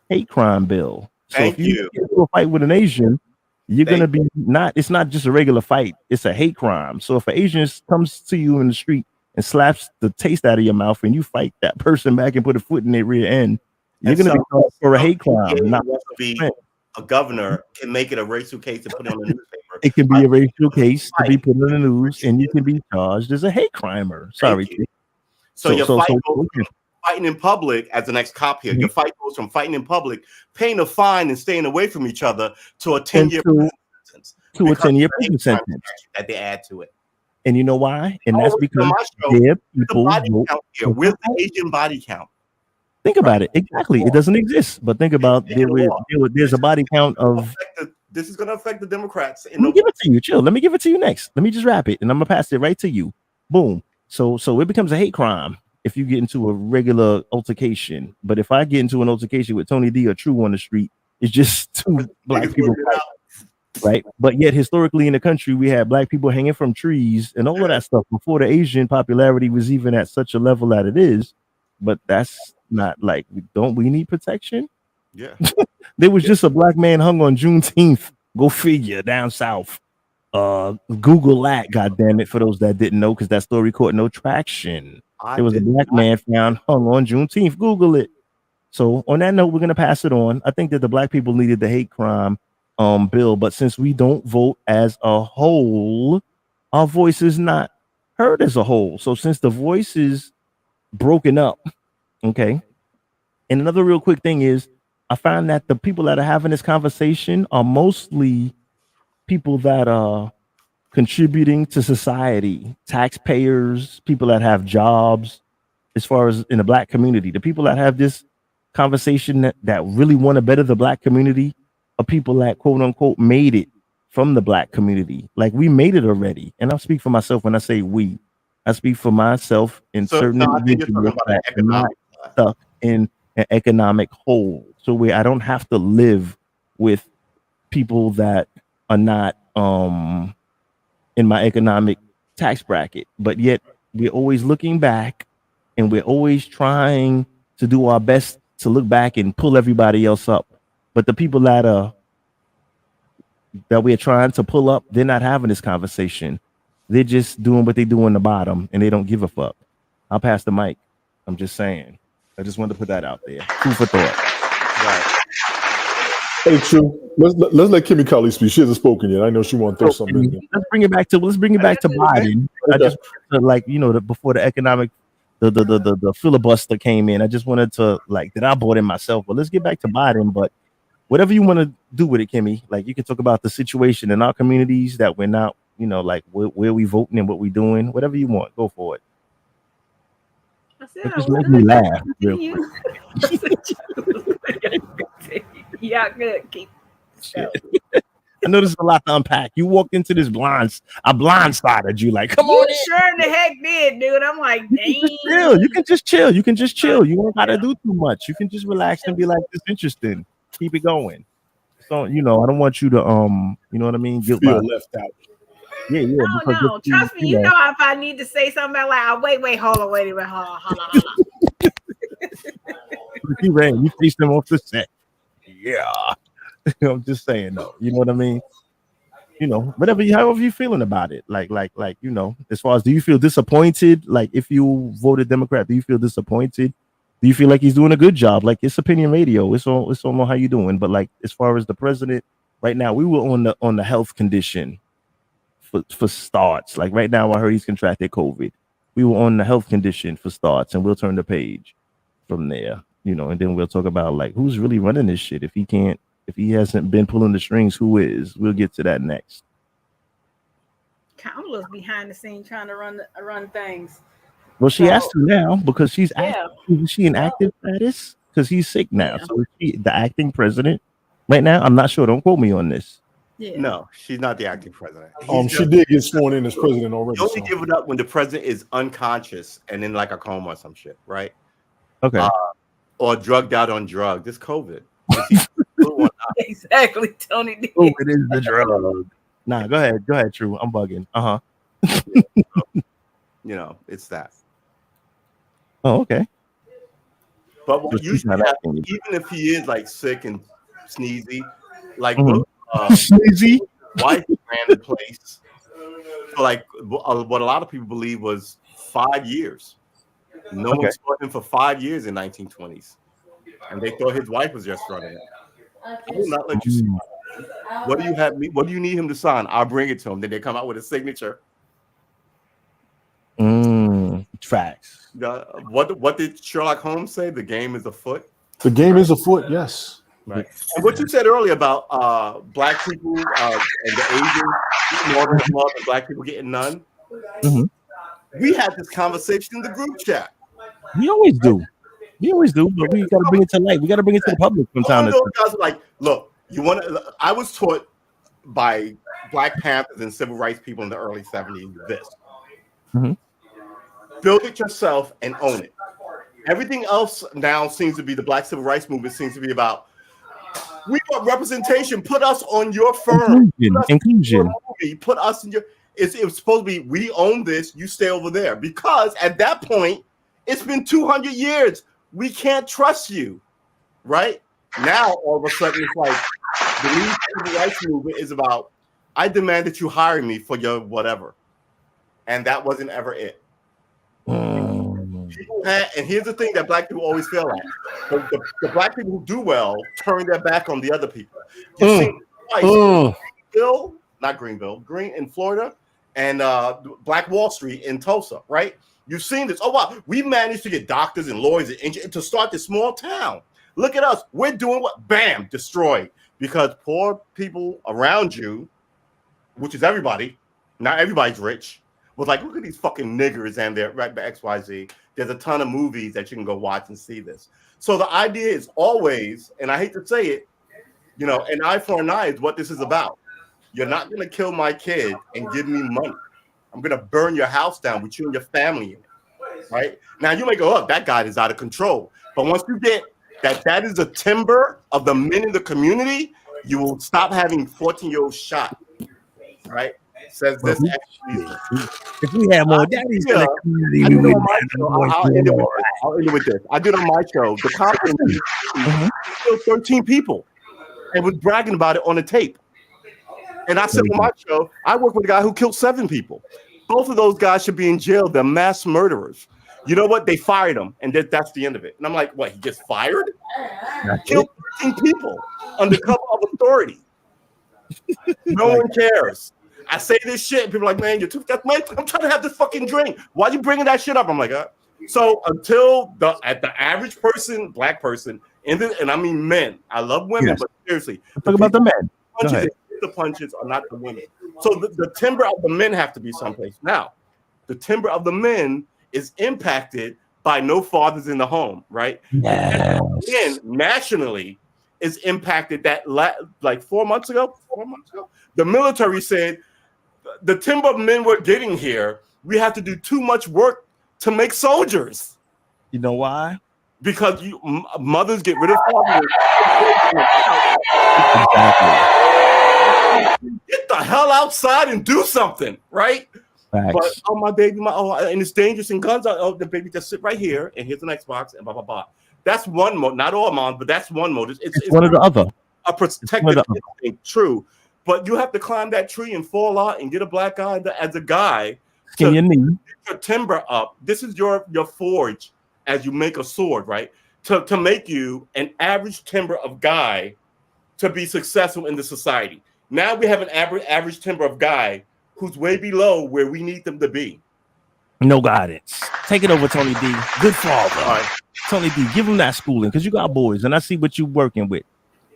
hate crime bill. So Thank if you you. get into a fight with an Asian, you're Thank gonna be it's not just a regular fight, it's a hate crime. So if an Asian comes to you in the street and slaps the taste out of your mouth and you fight that person back and put a foot in their rear end, you're And gonna be some- called for a some hate crime. kid Not who wants to be a governor can make it a racial case to put it on the newspaper. it can be a racial case to be Fight. put in the news and you can be charged as a hate crimer. Sorry. you. So your fight goes okay. from fighting in public as an ex-cop here. Your fight goes from fighting in public, paying a fine and staying away from each other to a 10-year to- sentence. to a Because 10-year of the prison hate crime sentence. statute that they add to it. And you know why? And Oh, that's it's on because my show. their The people body vote. count here. Where's the Asian body count? Think about it. Exactly. It doesn't exist. But think about there's a body count of. This is going to affect the Democrats. Let me give it to you. Chill. Let me give it to you next. Let me just wrap it, and I'm gonna pass it right to you. Boom. So it becomes a hate crime if you get into a regular altercation. But if I get into an altercation with Tony D or True on the street, it's just two black people fighting, right? But yet historically in the country, we had black people hanging from trees and all of that stuff before the Asian popularity was even at such a level that it is. But that's not like we need protection? Yeah. There was just a black man hung on Juneteenth. Go figure, down south. Google that, goddamn it, for those that didn't know, because that story caught no traction. There was a black man found hung on Juneteenth. Google it. So on that note, we're gonna pass it on. I think that the black people needed the hate crime bill, but since we don't vote as a whole, our voice is not heard as a whole. So since the voice is broken up, okay. And another real quick thing is, I find that the people that are having this conversation are mostly people that are contributing to society, taxpayers, people that have jobs, as far as in the black community. The people that have this conversation that really want to better the black community are people that quote unquote made it from the black community. Like we made it already. And I speak for myself when I say we. I speak for myself in certain I think you're talking individuals about that an are not economic side. stuck in an economic hole. So where I don't have to live with people that are not in my economic tax bracket, but yet we're always looking back and we're always trying to do our best to look back and pull everybody else up. But the people that we're trying to pull up, they're not having this conversation. They're just doing what they do on the bottom and they don't give a fuck. I'll pass the mic. I'm just saying. I just wanted to put that out there. Food for thought. Right. Hey, True. Let's let Kimmy Colley speak. She hasn't spoken yet. I know she want to throw something in there. Let's bring it back to Biden. I just before the economic the filibuster came in. I just wanted to that I bought in myself. But let's get back to Biden. But whatever you want to do with it, Kimmy, like you can talk about the situation in our communities that we're not, where we voting and what we doing. Whatever you want, go for it. It just makes me laugh real quick. Yeah, good. Keep. I know there's a lot to unpack. You walked into this blindsided you. Like, come You on in. sure in the heck did, dude. I'm like, dang. You can just chill. You don't gotta do too much. You can just relax and be like, "This interesting." Keep it going. So I don't want you to you know what I mean? Guilt Feel by- left out. Yeah. No, because trust me. You know if I need to say something, I'm like, wait, hold on. You ran. You chased them off the set. Yeah. I'm just saying though. You know what I mean? However you feeling about it. Like, as far as, do you feel disappointed? Like if you voted Democrat, do you feel disappointed Do you feel like he's doing a good job? Like, it's opinion radio. It's on how you doing. But like, as far as the president right now, we were on the health condition for starts. Like right now, I heard he's contracted COVID. We were on the health condition for starts, and we'll turn the page from there. You know, and then we'll talk about like who's really running this shit. If he hasn't been pulling the strings, who is? We'll get to that next. Kamala's behind the scene trying to run things. Well, she So- has to now because she's Yeah. active. Is she in active status? Because he's sick now. Yeah. So is she the acting president right now? I'm not sure. Don't quote me on this. Yeah. No, she's not the acting president. He's She just- did get sworn in as president already. You only so. give it up when the president is unconscious and in like a coma or some shit, right? Okay. Or drugged out on drugs. It's COVID. Is he still or not? Exactly, Tony D. Oh, it is the drug. Nah, go ahead, True. I'm bugging. You know, it's that. Oh, okay. But So what she's usually not happens, acting. even if he is like sick and sneezy, like Mhm. Sneezy wife ran the place for like what a lot of people believe was 5 years. No Okay. one saw him for 5 years in 1920s, and they thought his wife was just running it. I will not let you see. What do you have me? What do you need him to sign? I'll bring it to him. Then they come out with a signature. Facts. What did Sherlock Holmes say? The game is afoot. The game is afoot. Yes. Right. And what you said earlier about black people and the Asians getting all this love and black people getting none. Mhm. We had this conversation in the group chat. We always do. But we gotta bring it to light. We gotta bring it to the public from time to All time. those guys are like, look, you want to? I was taught by Black Panthers and civil rights people in the early 70s this. Mhm. Build it yourself and own it. Everything else now seems to be the Black civil rights movement seems to be about. We want representation. Put us on your firm. Inclusion. Put us in your. It was supposed to be we own this. You stay over there because at that point it's been 200 years. We can't trust you, right? Now all of a sudden it's like the new civil rights movement is about. I demand that you hire me for your whatever, and that wasn't ever it. People had, and here's the thing that black people always fail at: the black people who do well turn their back on the other people. You've seen twice, Green in Florida, and Black Wall Street in Tulsa, right? You've seen this. Oh wow, we managed to get doctors and lawyers and engineers to start this small town. Look at us. We're doing what? Bam, destroyed because poor people around you, which is everybody, not everybody's rich, was like, look at these fucking niggers and their right by XYZ. There's a ton of movies that you can go watch and see this. So the idea is always, and I hate to say it, you know, an eye for an eye is what this is about. You're not going to kill my kid and give me money. I'm going to burn your house down with you and your family in it, right? Now, you may go, oh, that guy is out of control. But once you get that is a timber of the men in the community, you will stop having 14-year-olds shot, right? Says this. If we had more daddies in the community, I we did would on my show. I'll end it with this. I did on my show. The Compton killed 13 people and was bragging about it on the tape. And I said on my show, I work with a guy who killed 7 people. Both of those guys should be in jail. They're mass murderers. You know what? They fired him, and that's the end of it. And I'm like, what? He gets fired? Killed 13 people under cover of authority. No one cares. I say this shit, and people are like, man, you're too. Man, I'm trying to have this fucking drink. Why are you bringing that shit up? I'm like, So until the average person, black person, and I mean men, I love women, but seriously, talk about the men. The punches are not the women. So the timber of the men have to be someplace. Now, the timber of the men is impacted by no fathers in the home, right? Yes. And nationally is impacted that like 4 months ago, the military said the timber of men we're getting here, we have to do too much work to make soldiers. You know why? Because mothers get rid of fathers. Exactly. Get the hell outside and do something, right? Facts. But my baby, and it's dangerous and guns. The baby just sit right here, and here's an Xbox, and blah blah blah. That's one mode. Not all moms, but that's one mode. It's one or the other. A protective instinct, true. But you have to climb that tree and fall out and get a black guy as a guy. Skin your knee. Get your timber up. This is your forge as you make a sword, right? To make you an average timber of guy to be successful in the society. Now we have an average timber of guy who's way below where we need them to be. No guidance. Take it over, Tony D. Good father. All right. Tony D, give him that schooling because you got boys and I see what you're working with.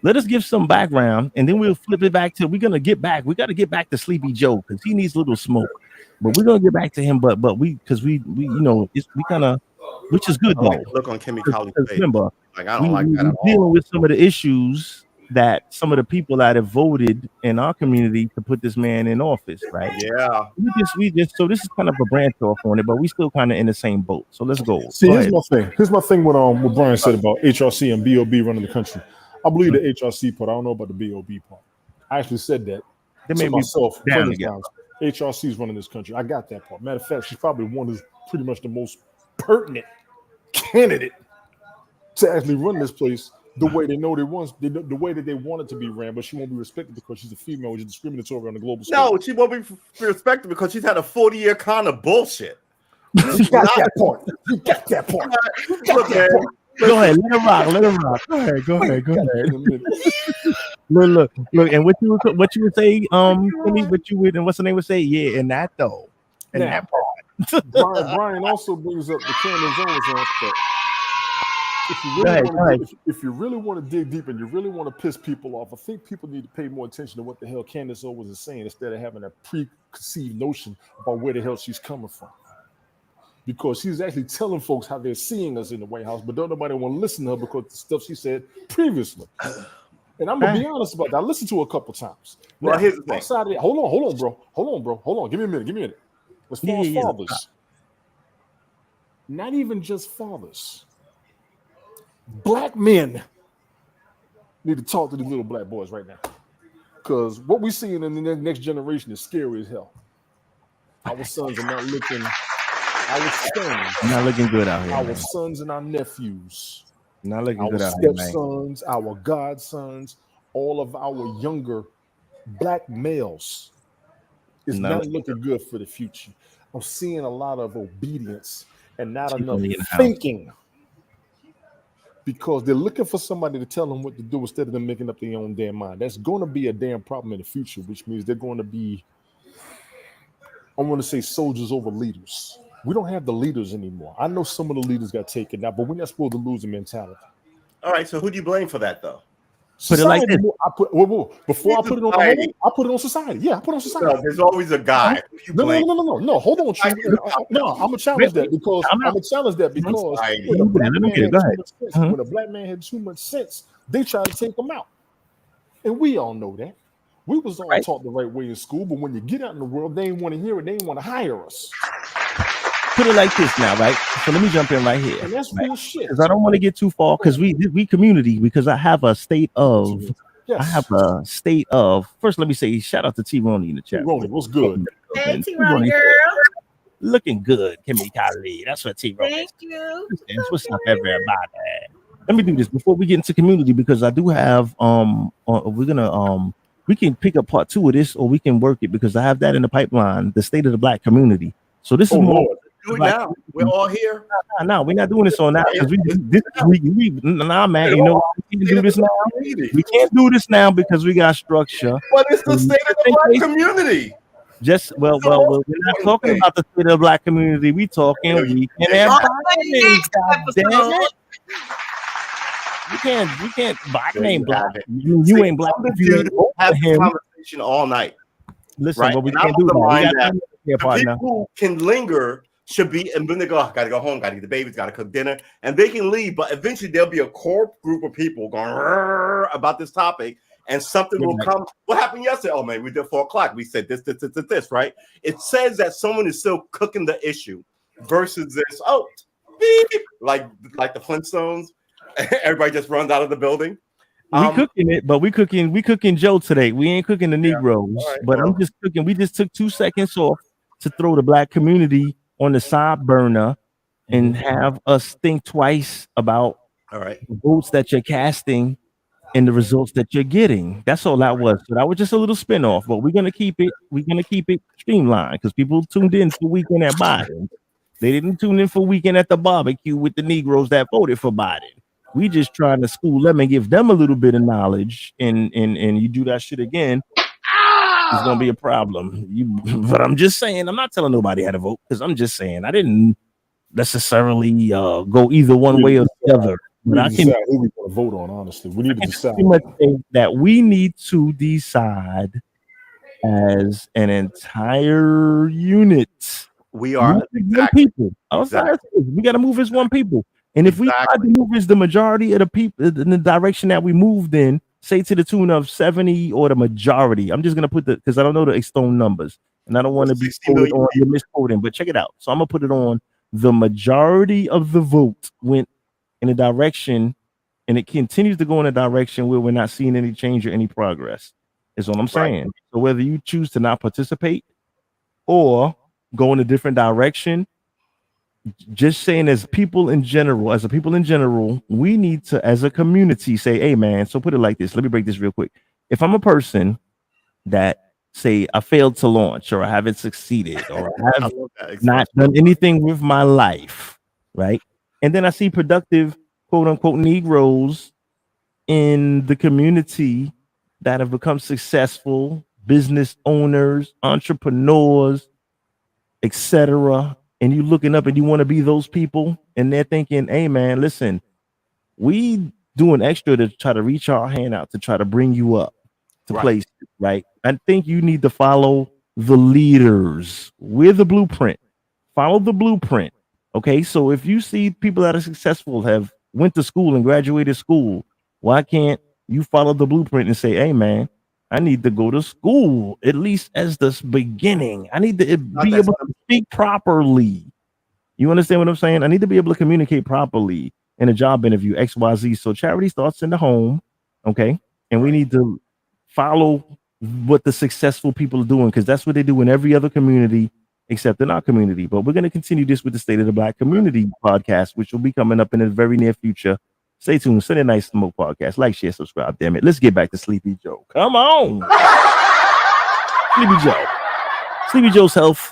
Let us give some background and then we'll flip it back to, we're going to get back. We got to get back to Sleepy Joe because he needs a little smoke. But we're going to get back to him. But we you know, we kind of, which is good I though. like the look on Kimmy Collins' face. Remember, Like, I don't like that at all. dealing with some of the issues that some of the people that have voted in our community to put this man in office, right? Yeah. We just so this is kind of a branch off on it, but we still kind of in the same boat. So let's go. See, Go here's ahead. my thing. Here's my thing. What Brian said about HRC and BOB running the country. I believe the HRC part. I don't know about the BOB part. I actually said that They to may be myself. down plenty of together. times. HRC is running this country. I got that part. Matter of fact, she's probably one who's pretty much the most pertinent candidate to actually run this place the way they know the way that they want it to be ran, but she won't be respected because she's a female, which is discriminatory on the global scale. No, she won't be respected because she's had a 40-year con of bullshit. You got that part. You got that part. Look, man, Go ahead, let him rock. Let him rock. Go ahead. Look. And what you would say, Timmy, what you would, and what's the name would say? Yeah, and that though, and Now, that part. Brian also brings up the Candace Owens aspect. If you really want to dig deep and you really want to piss people off, I think people need to pay more attention to what the hell Candace Owens is saying instead of having a preconceived notion about where the hell she's coming from. Because she's actually telling folks how they're seeing us in the White House, but don't nobody want to listen to her because the stuff she said previously. And I'm gonna be honest about that. I listened to her a couple times. Well, Now, here's the thing. outside of that, hold on, bro. Give me a minute. As far as fathers, not even just fathers, black men need to talk to these little black boys right now. Because what we're seeing in the next generation is scary as hell. Our sons are not looking. Our sons, Not looking good out here. our Man. sons and our nephews, Not looking our good out here, man. stepsons, our godsons, all of our younger black males is No. not looking good for the future. I'm seeing a lot of obedience and not Keep enough them in the house. thinking because they're looking for somebody to tell them what to do instead of them making up their own damn mind. That's going to be a damn problem in the future, which means they're going to be, I want to say, soldiers over leaders. We don't have the leaders anymore. I know some of the leaders got taken out, but we're not supposed to lose the mentality. All right, so who do you blame for that, though? Put it like Society, this. before I put it on Society. the I put it on society. Yeah, I put it on society. No, there's always a guy. Who you No, blame. hold on, Chief. No, I'm gonna challenge that because I'm out. Society. when a black Let me man get it. had Go too ahead. much sense, Mhm. when a black man had too much sense, they tried to take him out, and we all know that. We was all Right. taught the right way in school, but when you get out in the world, they ain't want to hear it. They ain't want to hire us, Put it like this now, right? So let me jump in right here. and that's Right. bullshit. Because I don't want to get too far because we community because I have a state of Yes. I have a state of first let me say shout out to T Roney in the chat. Ronnie, what's good? Hey, T. T-Ronnie girl. Looking good, Kimmy Khalid. That's what T Roney Thank you. is. What's up, everybody? Let me do this before we get into community because I do have we're gonna we can pick up part 2 of this or we can work it because I have that in the pipeline, the state of the black community. So this Oh is more Lord, Do it now. We're all here. no, we're not doing this on now because nah, man, you know what? We can do this now. We can't do this now because we got structure. But it's the state of the black community. Just well, we're not talking about the state of the black community. We talking we can have vitamins, goddamn it. You can't Biden ain't black. You ain't black. If you ain't vote Have for this him. conversation all night. Listen, right? but we And I can't was do the that. We mind got that here, The partner. people who can linger should be, and then they go, gotta go home, gotta get the babies, gotta cook dinner, and they can leave. But eventually there'll be a core group of people going "Rrrr" about this topic, and something will come. What happened yesterday? Oh man, we did 4 o'clock. We said this, right? It says that someone is still cooking the issue versus this, oh, beep, like the Flintstones. Everybody just runs out of the building. We cooking it, but we cooking Joe today. We ain't cooking the Negroes. right, But well. I'm just cooking. We just took 2 seconds off to throw the black community on the side burner and have us think twice about All right. the votes that you're casting and the results that you're getting. That's all that was. So that was just a little spin-off, but we're gonna keep it streamlined because people tuned in for weekend at Biden. They didn't tune in for Weekend at the Barbecue with the Negroes that voted for Biden. We just trying to school them and give them a little bit of knowledge. And you do that shit again, it's gonna be a problem. But I'm just saying, I'm not telling nobody how to vote because I'm just saying I didn't necessarily go either one way or the other. We But I need to can decide who we want to vote on. Honestly, we need to decide. pretty much say that we need to decide as an entire unit. We are Move as one exactly. people. Exactly. We got to move as one people. And if we try Exactly. to move as the majority of the people in the direction that we moved in, say to the tune of 70 or the majority, I'm just gonna put the because I don't know the external numbers and I don't want to be 60 million on the misquoting, but check it out. So I'm gonna put it on the majority of the vote went in a direction, and it continues to go in a direction where we're not seeing any change or any progress. Is what I'm saying. So whether you choose to not participate or go in a different direction, just saying as a people in general, we need to, as a community, say, hey man, so put it like this. Let me break this real quick. If I'm a person that say I failed to launch or I haven't succeeded or I I have love that not expression. done anything with my life, right? And then I see productive, quote unquote, Negroes in the community that have become successful business owners, entrepreneurs, etc. And you looking up and you want to be those people, and they're thinking, hey man, listen, we doing extra to try to reach our hand out to try to bring you up to Right. places, right? I think you need to follow the leaders. We're the blueprint. Follow the blueprint. Okay. So if you see people that are successful have went to school and graduated school, why can't you follow the blueprint and say, hey man, I need to go to school at least as the beginning. I need to Not be that able to speak properly. You understand what I'm saying? I need to be able to communicate properly in a job interview, XYZ. So charity starts in the home. Okay. And we need to follow what the successful people are doing because that's what they do in every other community except in our community. But we're going to continue this with the State of the Black Community podcast, which will be coming up in the very near future. Stay tuned. Sunday Night Smoke podcast. Like, share, subscribe. Damn it. Let's get back to Sleepy Joe. Come on. Sleepy Joe. Sleepy Joe's health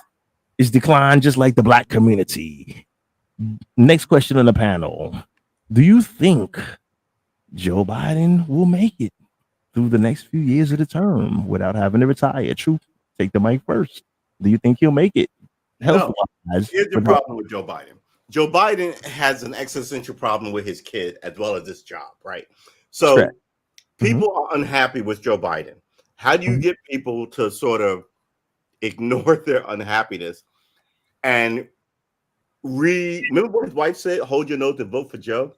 is declined just like the Black community. Next question on the panel. Do you think Joe Biden will make it through the next few years of the term without having to retire? Truth, take the mic first. Do you think he'll make it? Health-wise, Here's the problem with Joe Biden. Joe Biden has an existential problem with his kid as well as this job, right? So Correct. people are unhappy with Joe Biden. How do you get people to sort of ignore their unhappiness and remember what his wife said? Hold your nose and vote for Joe.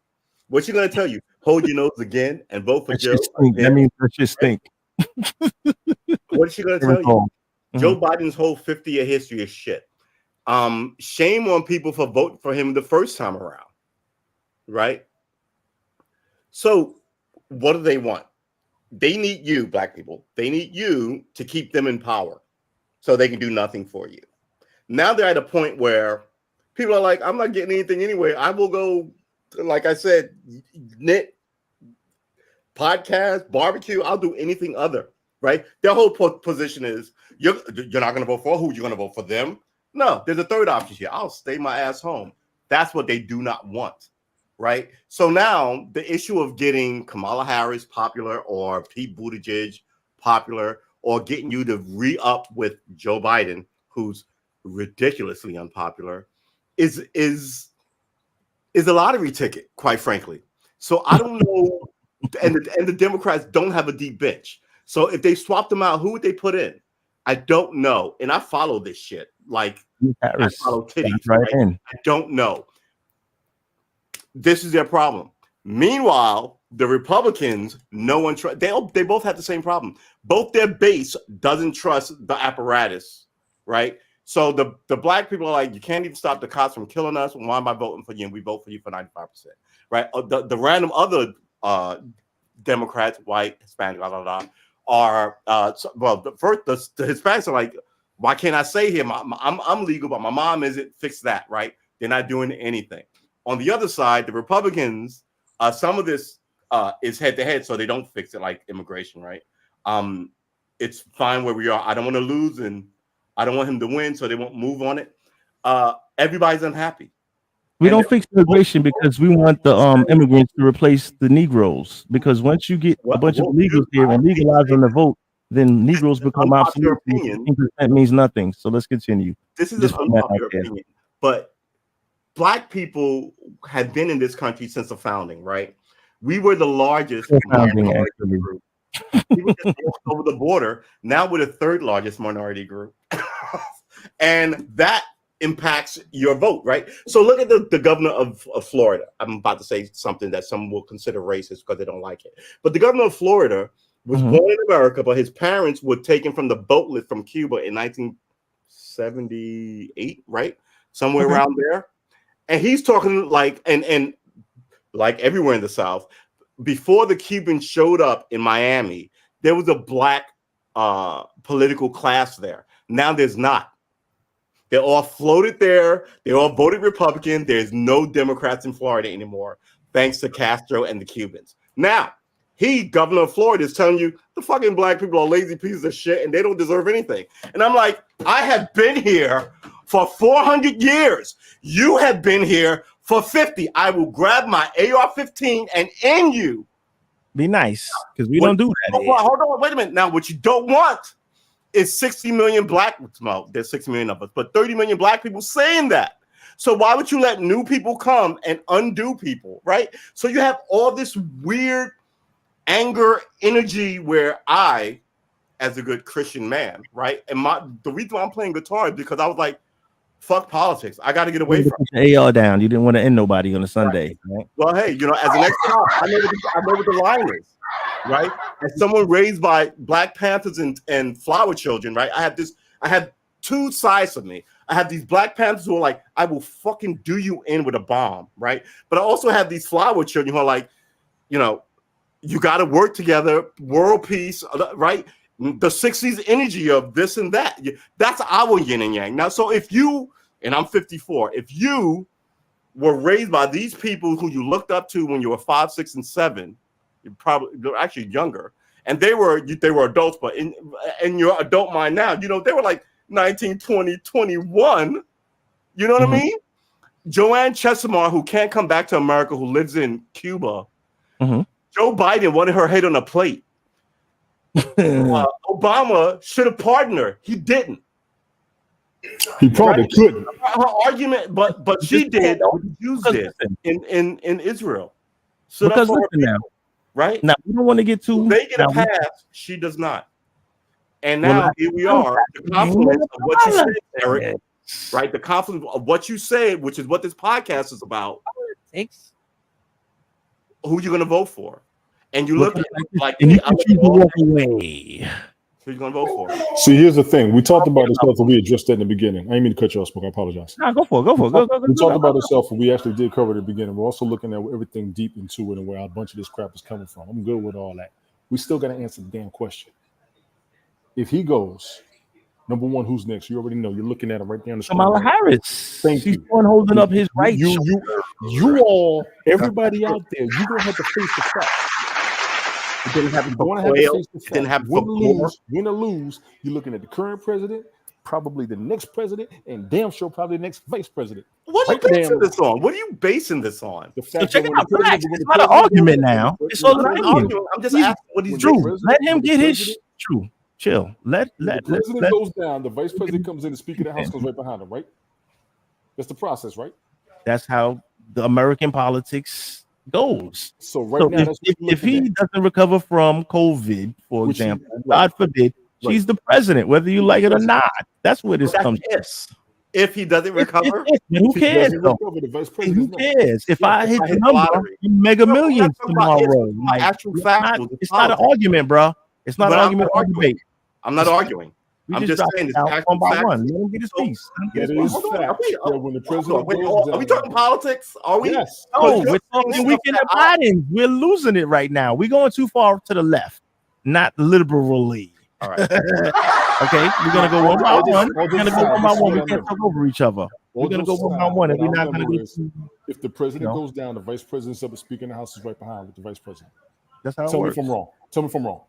What's she going to tell you? Hold your nose again and vote for That Joe. shit stink. That means that shit stink. What is she going to tell you? Joe Biden's whole 50-year history is shit. Shame on people for voting for him the first time around, right? So what do they want? They need you, Black people. They need you to keep them in power so they can do nothing for you. Now they're at a point where people are like, I'm not getting anything anyway. I will go, like I said, knit, podcast, barbecue. I'll do anything other, right? Their whole position is, you're not going to vote for who? You're going to vote for them? No, there's a third option here. I'll stay my ass home. That's what they do not want, right? So now the issue of getting Kamala Harris popular or Pete Buttigieg popular or getting you to re-up with Joe Biden, who's ridiculously unpopular, is a lottery ticket, quite frankly. So I don't know, and the Democrats don't have a deep bench. So if they swap them out, who would they put in? I don't know. And I follow this shit. Like, Harris, I follow titties. right Right? in. I don't know. This is their problem. Meanwhile, the Republicans, no one trusts. They both have the same problem. Both their base doesn't trust the apparatus, right? So the Black people are like, you can't even stop the cops from killing us. Why am I voting for you? And we vote for you for 95%, right? The random other Democrats, white, Hispanic, blah, blah, blah, are well. The Hispanics are like, why can't I say here? I'm legal, but my mom isn't. Fix that, right? They're not doing anything. On the other side, the Republicans, some of this is head to head, so they don't fix it, like immigration, right? It's fine where we are. I don't want to lose, and I don't want him to win, so they won't move on it. everybody's unhappy. We And don't fix immigration because we want the immigrants to replace the Negroes. Because once you get a bunch of illegals here and legalize them to vote, then Negroes become unpopular obsolete. opinion. That means nothing. So let's continue. This is Just an putting that out unpopular there. opinion, but Black people have been in this country since the founding, right? We were the largest Founding, minority actually. group. We were just over the border. Now we're the third largest minority group. And that impacts your vote, right? So look at the governor of Florida. I'm about to say something that some will consider racist because they don't like it. But the governor of Florida was born in America, but his parents were taken from the boat lift from Cuba in 1978, right? Somewhere around there. And he's talking like, and like everywhere in the South, before the Cubans showed up in Miami, there was a Black political class there. Now there's not. They're all floated there. They all voted Republican. There's no Democrats in Florida anymore, thanks to Castro and the Cubans. Now, governor of Florida, is telling you the fucking Black people are lazy pieces of shit and they don't deserve anything. And I'm like, I have been here for 400 years. You have been here for 50. I will grab my AR-15 and end you. Be nice, because we don't do that. Hold on, wait a minute. Now, what you don't want is 60 million Black, well, there's 60 million of us, but 30 million Black people saying that. So why would you let new people come and undo people, right? So you have all this weird anger energy where I, as a good Christian man, right? And the reason why I'm playing guitar is because I was like, fuck politics. I got to get away from it. Put your AR down. You didn't want to end nobody on a Sunday. Right? Well, hey, as an ex-cop, I know what the line is, right? As someone raised by Black Panthers and flower children, right? I have two sides of me. I have these Black Panthers who are like, I will fucking do you in with a bomb, right? But I also have these flower children who are like, you got to work together, world peace, right? The 60s energy of this and that. That's our yin and yang. Now, so if you, and I'm 54, if you were raised by these people who you looked up to when you were 5, 6, and 7, they're actually younger, and they were adults, but in your adult mind now, they were like 19, 20, 21. You know what I mean? Joanne Chesimard, who can't come back to America, who lives in Cuba, Joe Biden wanted her head on a plate. Obama should have pardoned her. He didn't. He probably couldn't. Her argument, but she did. Use this in Israel. So because that's listen now, right now we don't want to get too. They get a pass. She does not. And now here we are. The confluence of what you said, Eric. Right, the confluence of what you said, which is what this podcast is about. Who you going to vote for? And you look at like, and you can choose to walk away. Who you going to vote for? See, here's the thing. We talked about this stuff and we addressed that in the beginning. I didn't mean to cut you off, Smoke. I apologize. No, go for it. We talked about this stuff and we actually did cover it at the beginning. We're also looking at everything deep into it and where a bunch of this crap is coming from. I'm good with all that. We still got to answer the damn question. If he goes, number one, who's next? You already know. You're looking at it right there on the screen. Kamala Harris. Thank you. She's one holding up his right. You all, everybody out there, you're going to have to face the facts. It didn't happen before. Win or lose, you're looking at the current president, probably the next president, and damn sure probably the next vice president. What are you basing this on? What are you basing this on? The fact check it out. It's not an argument now. It's all an argument. I'm just asking what he's true. doing. Let him get his true. Chill. Let the president goes down. The vice president comes in. The Speaker of the House goes right behind him. Right. That's the process, right? That's how the American politics goes. So now, if he doesn't recover from COVID, for example, God forbid, she's the president, whether you like it or not. That's where this comes from. If he doesn't recover, who cares? Who cares? If I hit the number, Mega Millions tomorrow. It's not an argument, bro. It's not an argument or debate. I'm not arguing. I'm just saying it's one by one. Let him get his piece. When the president are we talking politics? Are we? Yes. No, we're talking weekend of Biden. We're losing it right now. We're going too far to the left, not liberally. All right. Okay, we're gonna go one by one. We're gonna go one by one. We can't talk over each other. We're gonna go one by one, and we're not gonna get. If the president goes down, the vice president's up, the Speaker of the House is right behind with the vice president. That's how it Tell works. me if I'm wrong. Tell me if I'm wrong.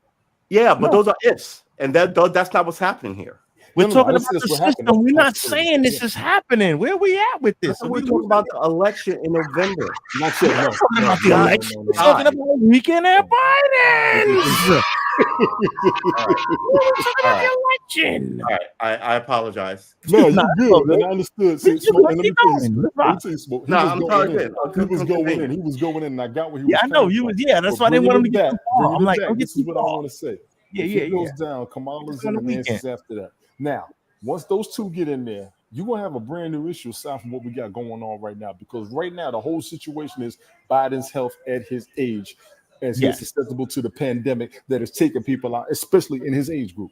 Yeah, but those are ifs, and that's not what's happening here. We're No, talking I about didn't the say that's what happened. system. We're not That's possibility. saying this is happening. Where we at with this? We're talking about the election in November. Not yet. No. talking about the No, no, election. no, no, We're no. talking about weekend at Biden's. All right. We're talking All about right. the election. All right. I apologize. No, Nah, you're good, man. I understood. See, Just Smoke, let and let me me tell you, going. Smoke. Let's Let me rock. tell you, Smoke. He Nah, was I'm going sorry. in. Again. He was going in. He was going in, and I got what he was Yeah, I know coming you from. was. Yeah, that's But why I didn't want him to bringing get it too back, far. bringing I'm it like, back, don't get this is too what I far. want to say. Yeah, If yeah, it goes yeah. down, Kamala's It's on and the the weekend. Nancy's after that. Now, once those two get in there, you're going to have a brand new issue aside from what we got going on right now. Because right now, the whole situation is Biden's health at his age, as he is Yes. susceptible to the pandemic that is taking people out, especially in his age group.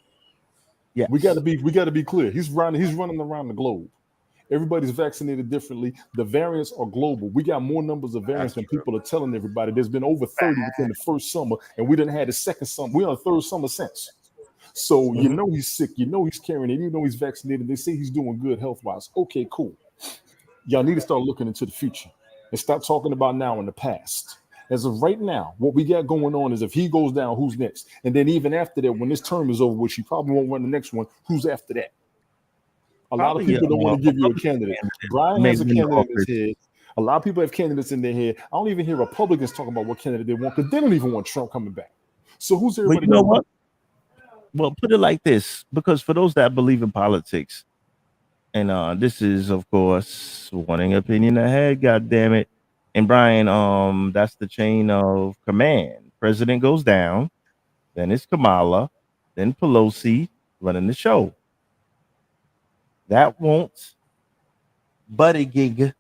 Yes. We got to be clear. He's running around the globe. Everybody's vaccinated differently. The variants are global. We got more numbers of variants than people are telling everybody. There's been over 30 within the first summer, and we didn't have the second summer. We're on the third summer since. So you know he's sick. You know he's carrying it. You know he's vaccinated. They say he's doing good health-wise. Okay, cool. Y'all need to start looking into the future and stop talking about now in the past. As of right now, what we got going on is if he goes down, who's next? And then even after that, when this term is over, which he probably won't run the next one, who's after that? A lot of Probably, people don't want to give you a Republican candidate. candidate Brian may has a win the candidate in his office. head. A lot of people have candidates in their head. I don't even hear Republicans talking about what candidate they want because they don't even want Trump coming back. So who's But everybody? you know gonna what? Well, put it like this, because for those that believe in politics, and this is, of course, wanting opinion ahead. God damn it! And Brian, that's the chain of command. President goes down, then it's Kamala, then Pelosi running the show. That won't buddy gig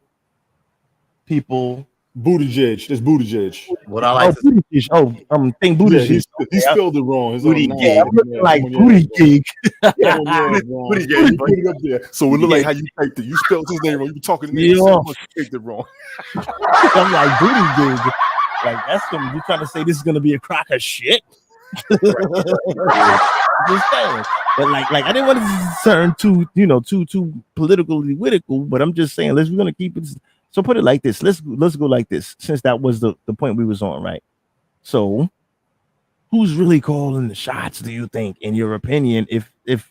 people. Buttigieg. That's Buttigieg. What I like to Buttigieg. Think Yeah, Buttigieg. he spelled it wrong. His Booty nine. gig. Yeah, I'm looking like Come on, booty yeah, gig. Come on, yeah, wrong. Buttigieg. Put it up there. So it look like how you typed it. You spelled his name wrong. You were talking to me. Yeah. So much you typed it wrong. I'm like booty gig. Like that's some. You trying to say this is gonna be a crock of shit? Just saying. But like I didn't want to turn too politically wittical. But I'm just saying, we're gonna keep it. So put it like this. Let's go like this. Since that was the point we was on, right? So, who's really calling the shots? Do you think, in your opinion, if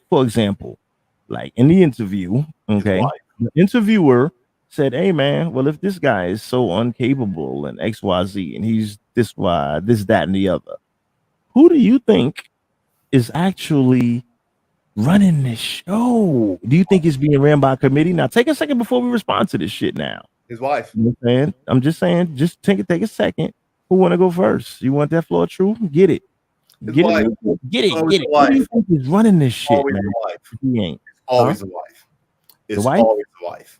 for example, like in the interview, okay, the interviewer said, "Hey man, well if this guy is so incapable and XYZ and he's this that and the other, who do you think is actually running this show? Do you think it's being ran by a committee?" Now take a second before we respond to this shit now. his wife. You know what I'm saying? I'm just saying, just take a second. Who want to go first? You want that floor true? Get it. His Get wife. it. Get it. Always Get it. the Who do you wife. think is running this shit, Always man? the wife. He ain't Always the wife. It's wife? always the wife.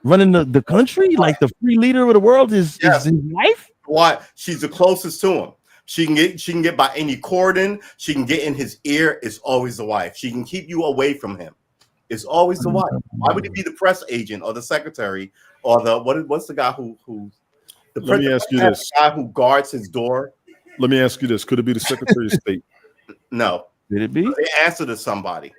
running the country, like the free leader of the world is his wife. Why? She's the closest to him. She can get by any cordon. She can get in his ear. It's always the wife. She can keep you away from him. It's always the wife. Why would it be the press agent or the secretary or what's the guy who the Let me ask you this. guy who guards his door? Let me ask you this. Could it be the Secretary of State? No. Did it be? They answer to somebody.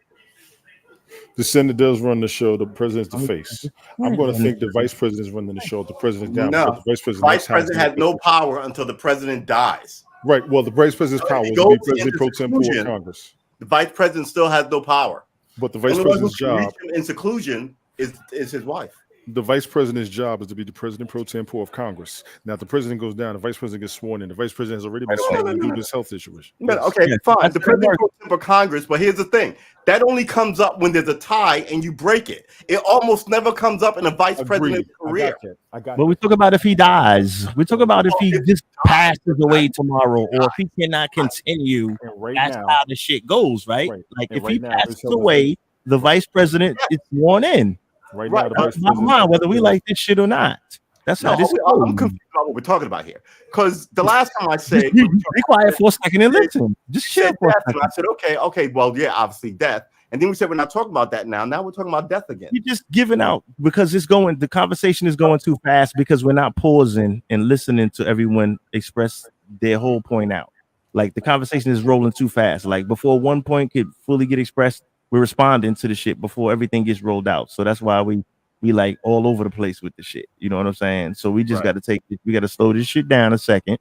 The Senate does run the show. The president's the face. I'm going to think the vice president's running the show. The president's down. No. The vice president, Vice president has no power until the president dies. Right. Well, the vice president's So if power he is to be goes president into pro tempore of seclusion, Congress. The vice president still has no power. But the vice Only one who president's can job, reach him in seclusion is his wife. the vice president's job is to be the president pro tempore of Congress. Now, if the president goes down, the vice president gets sworn in. The vice president has already been sworn in due to this health issue. But okay, fine. The president pro tempore Congress, but here's the thing: that only comes up when there's a tie and you break it. It almost never comes up in a vice president's career. I got But we talk about if he dies. We talk about if he just passes away tomorrow, or if he cannot continue. right That's now, how the shit goes, right? Right. Like And if right he now, passes his health is- away, the vice president is sworn in. right Right. now, the That's vice my president, mind, whether we like this shit or not. That's No, how this I'm goes. confused about what we're talking about here. Because the last time I said, Be quiet for a second and listen. Just chill for a death, and second. I said, okay, well, yeah, obviously death. And then we said we're not talking about that now. Now we're talking about death again. You're just giving out because the conversation is going too fast because we're not pausing and listening to everyone express their whole point out. Like the conversation is rolling too fast. Like before one point could fully get expressed, we're responding to the shit before everything gets rolled out. So that's why we like all over the place with the shit. You know what I'm saying? So we just Right. got to we got to slow this shit down a second.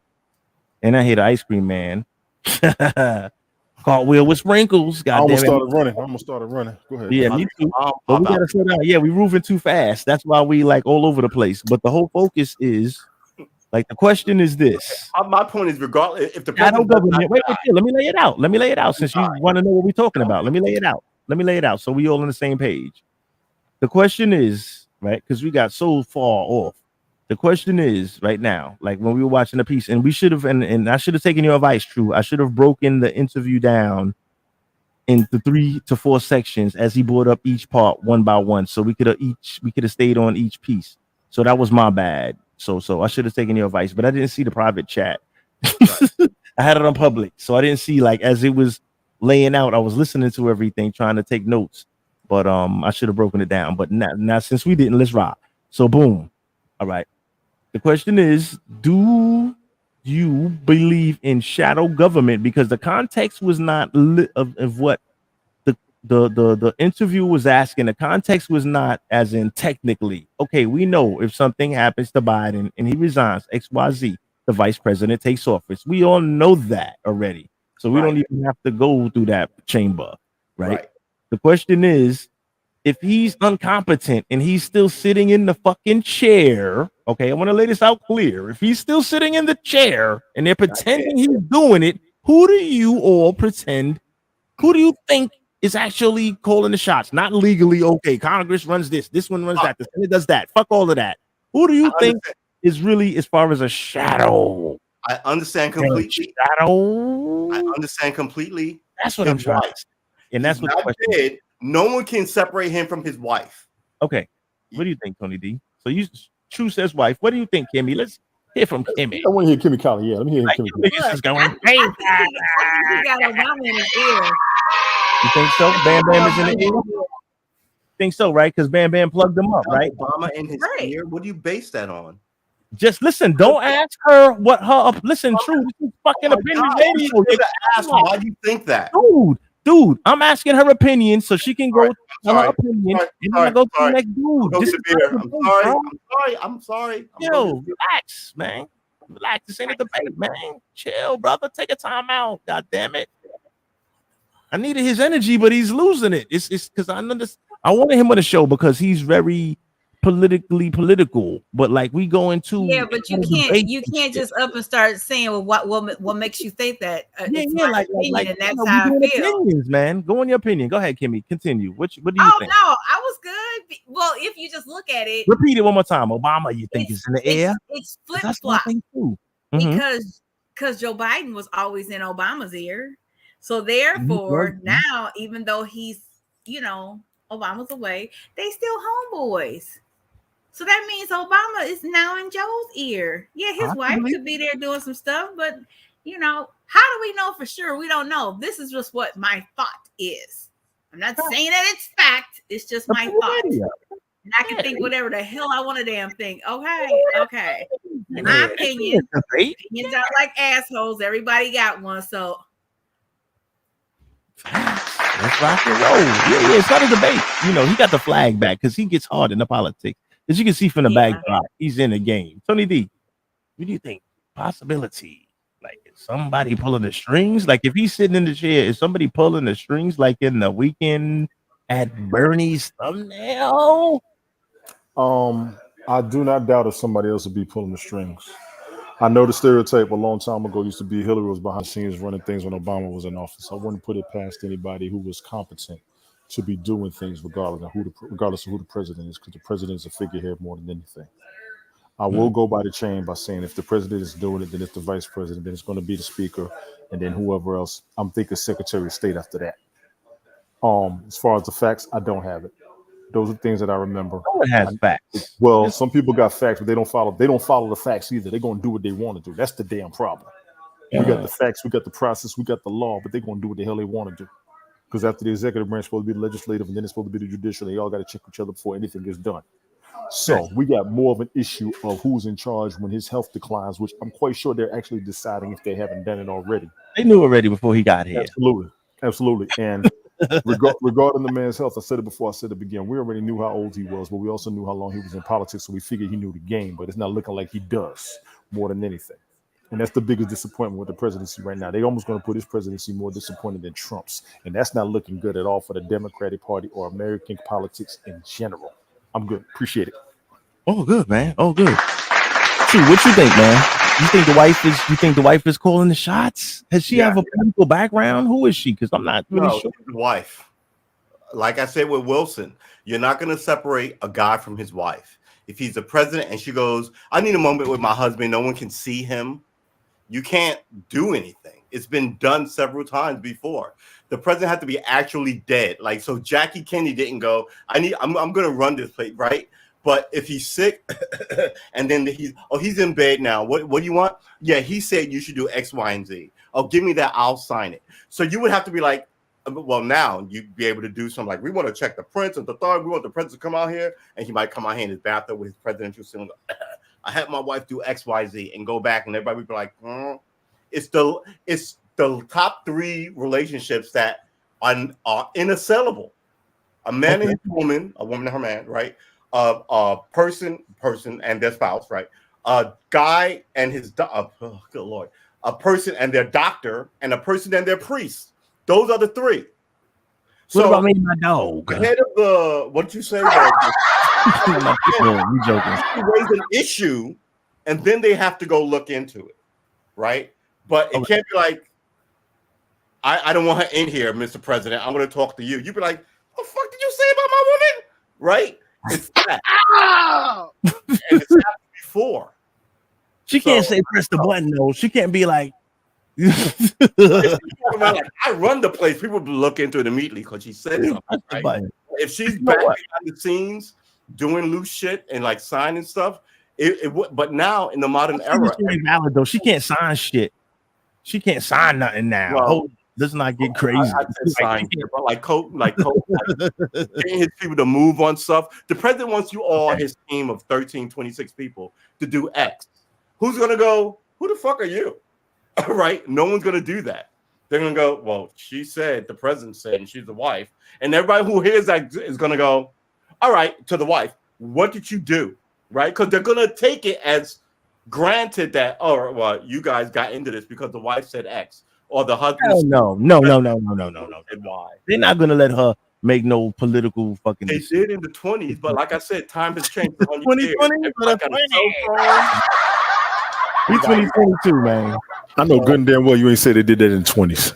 And I hear the ice cream man. Cartwheel with sprinkles. I God almost damn it. started running. Go ahead. Yeah, me too. But we gotta slow down. Yeah, we moving too fast. That's why we like all over the place. But the whole focus is like the question is this. My point is, regardless, if the Shadow president does not government. Wait, die, let me lay it out. Let me lay it out since you want to know what we're talking about. Let me lay it out. Let me lay it out so we all on the same page. The question is, right, because we got so far off. The question is right now, like when we were watching the piece, and we should have, and I should have taken your advice, True. I should have broken the interview down into 3 to 4 sections as he brought up each part one by one. So we could have stayed on each piece. So that was my bad. So I should have taken your advice, but I didn't see the private chat. I had it on public, so I didn't see like as it was laying out. I was listening to everything, trying to take notes, but I should have broken it down. But now since we didn't, let's rock. So boom. All right. The question is, do you believe in shadow government? Because the context was not of what the interview was asking. The context was not as in technically. Okay, we know if something happens to Biden and he resigns, XYZ, the vice president takes office. We all know that already. So we don't even have to go through that chamber, right? The question is, if he's incompetent and he's still sitting in the fucking chair, okay, I want to lay this out clear. If he's still sitting in the chair and they're pretending he's doing it, who do you all pretend? Who do you think is actually calling the shots? Not legally, okay, Congress runs this one runs that, the Senate does that. Fuck all of that. Who do you think is really as far as a shadow? I understand completely. Shadow. I understand completely. That's what I'm trying to say. And that's what the question is. No one can separate him from his wife. Okay. What do you think, Tony D? So you True says wife. What do you think, Kimmy? Let's hear from Kimmy. I want to hear Kimmy Colley. Yeah, let me hear Kimmy. Is going. He got Obama in his ear. You think so? Bam Bam is in the ear? Think so, right? Because Bam Bam plugged him up, right? Obama in his ear. What do you base that on? Just listen. Don't ask her what her. Listen, True. This is fucking opinion radio. Ask why do you think that, dude? I'm asking her opinion so she can go tell her opinion. And then I go to the next dude. I'm sorry. Yo, relax, man. Relax. This ain't a debate, man. Chill, brother. Take a time out. God damn it. I needed his energy, but he's losing it. It's because I wanted him on the show because he's very political, but like we go into but you can't just up and start saying, well, what makes you think that? It's my opinion, and that's how I feel. Opinions, man. Go on your opinion. Go ahead, Kimmy. Continue. What do you think? No, I was good. Well, if you just look at it, repeat it one more time. Obama, you think is in the air? It's flip flop because Joe Biden was always in Obama's ear, so therefore now, even though he's Obama's away, they still homeboys. So that means Obama is now in Joe's ear. Yeah, his wife could be there doing some stuff, but how do we know for sure? We don't know. This is just what my thought is. I'm not saying that it's fact. It's just my thought. And I can think whatever the hell I want to damn think. Okay. My opinion. Opinions are like assholes. Everybody got one. So let's rock and roll. Yeah, it's not a debate. He got the flag back because he gets hard in the politics. As you can see from the backdrop, he's in the game. Tony D, what do you think? Possibility. Like, is somebody pulling the strings? Like, if he's sitting in the chair, is somebody pulling the strings like in the Weekend at Bernie's thumbnail? I do not doubt if somebody else would be pulling the strings. I know the stereotype a long time ago used to be Hillary was behind the scenes running things when Obama was in office. I wouldn't put it past anybody who was competent to be doing things regardless of who the president is, because the president is a figurehead more than anything. I will go by the chain by saying if the president is doing it, then it's the vice president, then it's going to be the speaker, and then whoever else. I'm thinking Secretary of State after that. As far as the facts, I don't have it. Those are things that I remember. No one has facts. Well, some people got facts, but they don't follow the facts either. They're going to do what they want to do. That's the damn problem. We got the facts, we got the process, we got the law, but they're going to do what the hell they want to do. Because after the executive branch is supposed to be the legislative, and then it's supposed to be the judicial, they all got to check each other before anything gets done. So we got more of an issue of who's in charge when his health declines, which I'm quite sure they're actually deciding if they haven't done it already. They knew already before he got here. Absolutely. And regarding the man's health, I said it before I said it again. We already knew how old he was, but we also knew how long he was in politics, so we figured he knew the game. But it's not looking like he does more than anything. And that's the biggest disappointment with the presidency right now. They almost going to put his presidency more disappointed than Trump's. And that's not looking good at all for the Democratic Party or American politics in general. I'm good. Appreciate it. Oh, good, man. Oh, good. See, what you think, man? You think the wife is calling the shots? Has she have a political background? Who is she? Because I'm not really sure. The wife. Like I said with Wilson, you're not going to separate a guy from his wife. If he's the president and she goes, I need a moment with my husband, no one can see him, you can't do anything. It's been done several times before. The president had to be actually dead. Like, so Jackie Kennedy didn't go, I'm going to run this place, right? But if he's sick and then he's in bed now, what do you want? Yeah, he said you should do X, Y, and Z. Oh, give me that, I'll sign it. So you would have to be like, well, now you'd be able to do something like, we want to check the prince and the third. We want the president to come out here, and he might come out here in his bathroom with his presidential seal and go, I had my wife do X, Y, Z, and go back, and everybody would be like, It's the top 3 relationships that are inassailable. A man and his woman, a woman and her man, right? A person and their spouse, right? A guy and his good Lord. A person and their doctor, and a person and their priest. Those are the 3. What about me and my dog? Head of the what you say? You joking? Raise an issue, and then they have to go look into it, right? But it can't be like, I don't want her in here, Mr. President. I'm going to talk to you. You'd be like, what the fuck did you say about my woman? Right? It's that. And it's happened before. She can't say press the button though. She can't be like, like, I run the place. People will look into it immediately because she said something. Right? If she's back behind the scenes doing loose shit and like signing stuff, it would. But now in the modern era, valid though. She can't sign shit. She can't sign nothing now. Well, let's not get crazy. Like getting his people to move on stuff. The president wants you all, his team of 26 people, to do X. Who's gonna go? Who the fuck are you? Right? No one's gonna do that. They're gonna go, well, she said, the president said, and she's the wife. And everybody who hears that is gonna go, all right, to the wife, what did you do? Right? Because they're gonna take it as granted that, oh, well, you guys got into this because the wife said X. Or the husband. No. And why? They're not gonna let her make no political fucking. They did in the 20s, but like I said, time has changed. 2020, we 2022, man. I know good and damn well you ain't say they did that in the 20s.